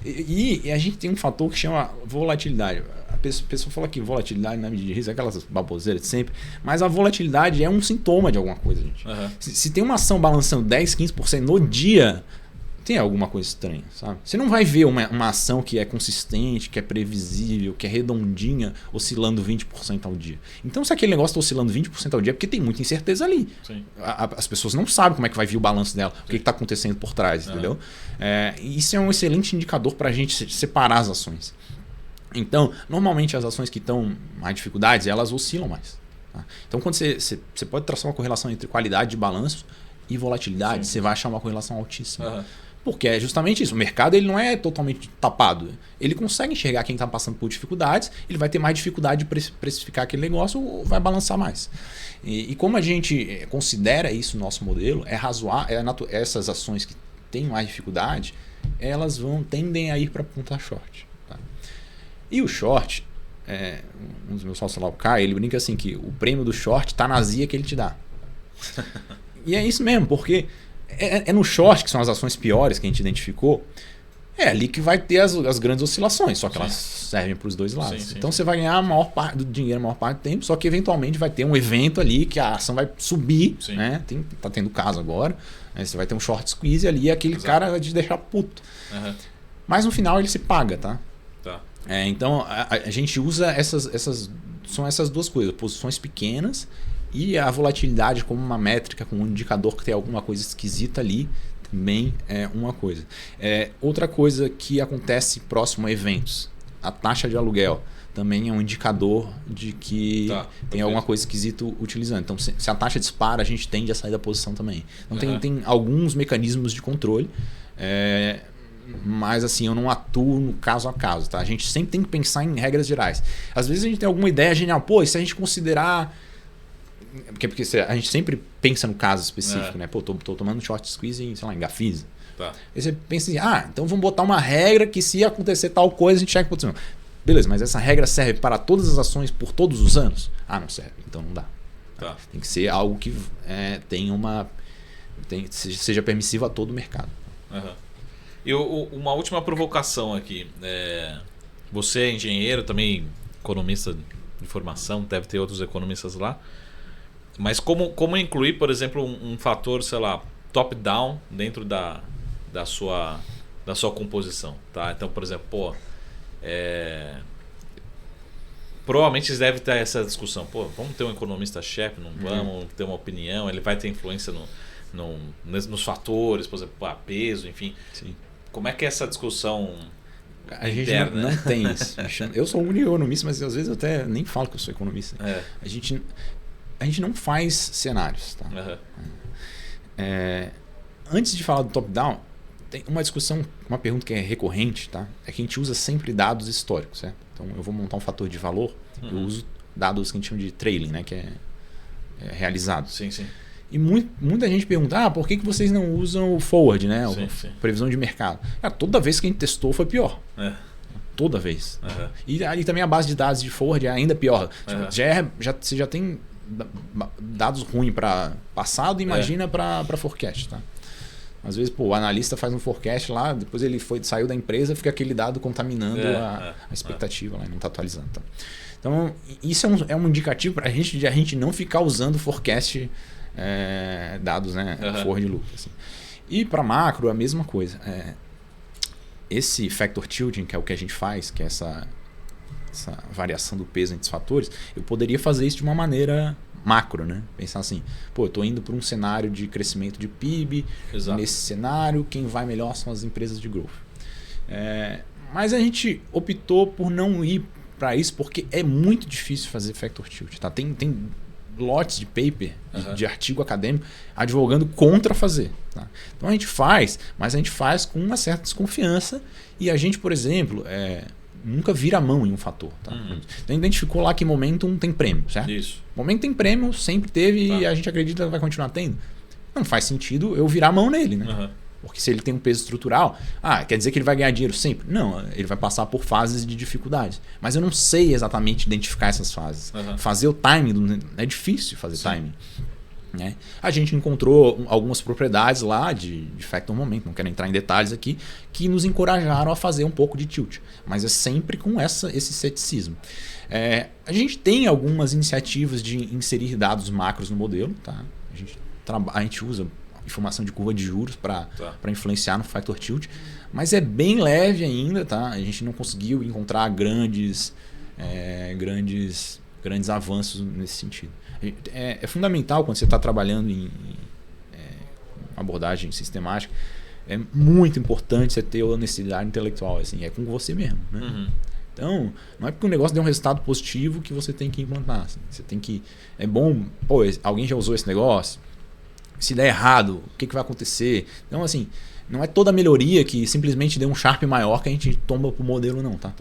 E a gente tem um fator que chama volatilidade. A pessoa fala que volatilidade não é medida de risco, aquelas baboseiras de sempre. Mas a volatilidade é um sintoma de alguma coisa, gente. Se tem uma ação balançando 10, 15% no dia, tem alguma coisa estranha, sabe? Você não vai ver uma ação que é consistente, que é previsível, que é redondinha, oscilando 20% ao dia. Então, se aquele negócio está oscilando 20% ao dia, é porque tem muita incerteza ali. As pessoas não sabem como é que vai vir o balanço dela, o que está acontecendo por trás, entendeu? Isso é um excelente indicador para a gente separar as ações. Então, normalmente as ações que estão mais dificuldades, elas oscilam mais. Tá? Então, quando você pode traçar uma correlação entre qualidade de balanço e volatilidade, você vai achar uma correlação altíssima. Porque é justamente isso. O mercado ele não é totalmente tapado. Ele consegue enxergar quem está passando por dificuldades, ele vai ter mais dificuldade de precificar aquele negócio ou vai balançar mais. E como a gente considera isso no nosso modelo, essas ações que têm mais dificuldade, elas tendem a ir para ponta short. Tá? E o short, um dos meus sócios lá, o Caio, ele brinca assim que o prêmio do short está na zia que ele te dá. E é isso mesmo, porque é no short, que são as ações piores que a gente identificou, é ali que vai ter as grandes oscilações, só que elas servem para os dois lados. Então você vai ganhar a maior parte do dinheiro a maior parte do tempo, só que eventualmente vai ter um evento ali que a ação vai subir, né? Tá tendo caso agora, né? Você vai ter um short squeeze ali e aquele cara vai te deixar puto. Mas no final ele se paga, tá? Então, a gente usa são essas duas coisas, posições pequenas e a volatilidade como uma métrica, como um indicador que tem alguma coisa esquisita ali, também é uma coisa. Outra coisa que acontece próximo a eventos, a taxa de aluguel também é um indicador de que tem alguma coisa esquisita utilizando. Então, se a taxa dispara, a gente tende a sair da posição também. Então, tem alguns mecanismos de controle, mas assim, eu não atuo no caso a caso. Tá? A gente sempre tem que pensar em regras gerais. Às vezes a gente tem alguma ideia genial, e se a gente considerar... Porque a gente sempre pensa no caso específico, né? Tô tomando short squeeze em, sei lá, em Gafisa. Aí você pensa assim, então vamos botar uma regra que se acontecer tal coisa, a gente chega em posição. Beleza, mas essa regra serve para todas as ações por todos os anos? Não serve, então não dá. Tem que ser algo que seja permissivo a todo o mercado. E uma última provocação aqui. Você é engenheiro, também economista de formação, deve ter outros economistas lá. Mas como incluir, por exemplo, um fator, sei lá, top-down dentro da sua composição? Tá? Então, por exemplo, provavelmente deve ter essa discussão. Vamos ter um economista-chefe, não vamos ter uma opinião, ele vai ter influência nos fatores, por exemplo, peso, enfim. Sim. Como é que é essa discussão a interna? Gente não tem isso. Eu sou um economista, mas às vezes eu até nem falo que eu sou economista. A gente não faz cenários. Tá? Antes de falar do top-down, tem uma discussão, uma pergunta que é recorrente, tá? É que a gente usa sempre dados históricos. Certo? Então, eu vou montar um fator de valor, eu uso dados que a gente chama de trailing, né? Que é realizado. Sim, sim. E muita gente pergunta, por que vocês não usam o forward, né? Sim. Previsão de mercado. Toda vez que a gente testou foi pior. Toda vez. E ali também a base de dados de forward é ainda pior. Você já tem dados ruins para passado, imagina para forecast. Tá? Às vezes o analista faz um forecast lá, depois ele saiu da empresa, fica aquele dado contaminando a expectativa, lá, não está atualizando. Tá? Então, isso é um indicativo para a gente não ficar usando forecast, dados, né? Forward look. Assim. E para macro, a mesma coisa. Esse factor tilting, que é o que a gente faz, que é essa variação do peso entre os fatores, eu poderia fazer isso de uma maneira macro, né? Pensar assim, eu estou indo para um cenário de crescimento de PIB. Exato. Nesse cenário, quem vai melhor são as empresas de growth. Mas a gente optou por não ir para isso porque é muito difícil fazer factor tilt. Tá? Tem lotes de paper, de artigo acadêmico, advogando contra fazer. Tá? Então a gente faz, mas a gente faz com uma certa desconfiança e a gente, por exemplo, nunca vira a mão em um fator. Tá? Então identificou lá que Momentum tem prêmio, certo? Isso. Momentum tem prêmio, sempre teve e a gente acredita que vai continuar tendo. Não faz sentido eu virar a mão nele, né? Porque se ele tem um peso estrutural, quer dizer que ele vai ganhar dinheiro sempre? Não, ele vai passar por fases de dificuldade. Mas eu não sei exatamente identificar essas fases. Fazer o timing, é difícil fazer timing. Né? A gente encontrou algumas propriedades lá de factor momento, não quero entrar em detalhes aqui, que nos encorajaram a fazer um pouco de tilt. Mas é sempre com esse ceticismo. A gente tem algumas iniciativas de inserir dados macros no modelo. Tá? A gente usa informação de curva de juros para influenciar no factor tilt, mas é bem leve ainda, tá? A gente não conseguiu encontrar grandes avanços nesse sentido. É fundamental quando você está trabalhando em abordagem sistemática, é muito importante você ter honestidade intelectual, assim, é com você mesmo, né? Então, não é porque o negócio deu um resultado positivo que você tem que implantar. Assim. Você tem que... É bom... alguém já usou esse negócio? Se der errado, o que vai acontecer? Então, assim, não é toda melhoria que simplesmente dê um Sharpe maior que a gente toma pro modelo, não, tá?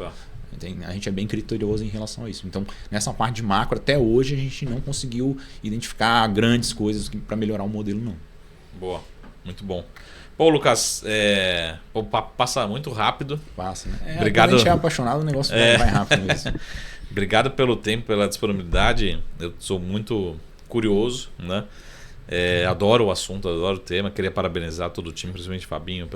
A gente é bem criterioso em relação a isso. Então, nessa parte de macro, até hoje, a gente não conseguiu identificar grandes coisas para melhorar o modelo, não. Boa, muito bom. Lucas, passa muito rápido. Passa, né? Obrigado. Quando a gente é apaixonado, o negócio vai rápido mesmo. Obrigado pelo tempo, pela disponibilidade. Eu sou muito curioso, né? Adoro o assunto, adoro o tema. Queria parabenizar todo o time, principalmente o Fabinho,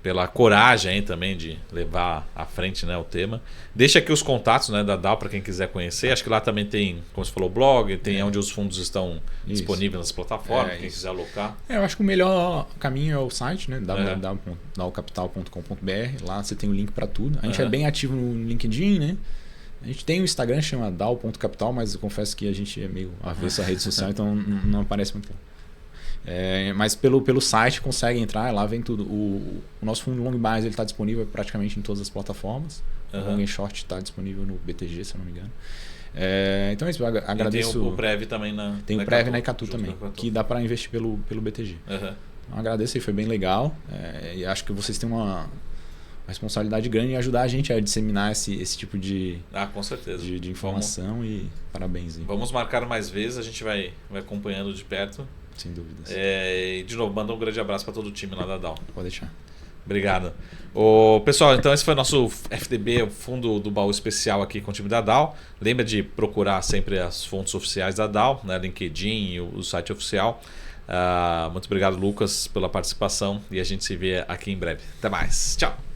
pela coragem aí também de levar à frente, né, o tema. Deixa aqui os contatos, né, da DAO para quem quiser conhecer. Acho que lá também tem, como você falou, blog, tem onde os fundos estão disponíveis nas plataformas, quem quiser alocar. Eu acho que o melhor caminho é o site, né, www.daocapital.com.br. Lá você tem o link para tudo. A gente é bem ativo no LinkedIn, né? A gente tem um Instagram, chama dao.capital, mas eu confesso que a gente é meio avesso à rede social, então não aparece muito. Mas pelo site consegue entrar, lá vem tudo. O nosso fundo Long Bias está disponível praticamente em todas as plataformas. O Long and Short está disponível no BTG, se eu não me engano. Então é isso, eu agradeço. E tem o Prev também tem o Prev na Icatu também, que dá para investir pelo BTG. Então agradeço aí, foi bem legal. E acho que vocês têm uma responsabilidade grande em ajudar a gente a disseminar esse tipo de, com certeza. de informação. E parabéns. Hein? Vamos marcar mais vezes, a gente vai acompanhando de perto. Sem dúvidas. E de novo, manda um grande abraço para todo o time lá da DAO. Pode deixar. Obrigado. Pessoal, então esse foi o nosso FDB, o fundo do baú especial aqui com o time da DAO. Lembra de procurar sempre as fontes oficiais da DAO, né? LinkedIn e o site oficial. Muito obrigado, Lucas, pela participação e a gente se vê aqui em breve. Até mais. Tchau.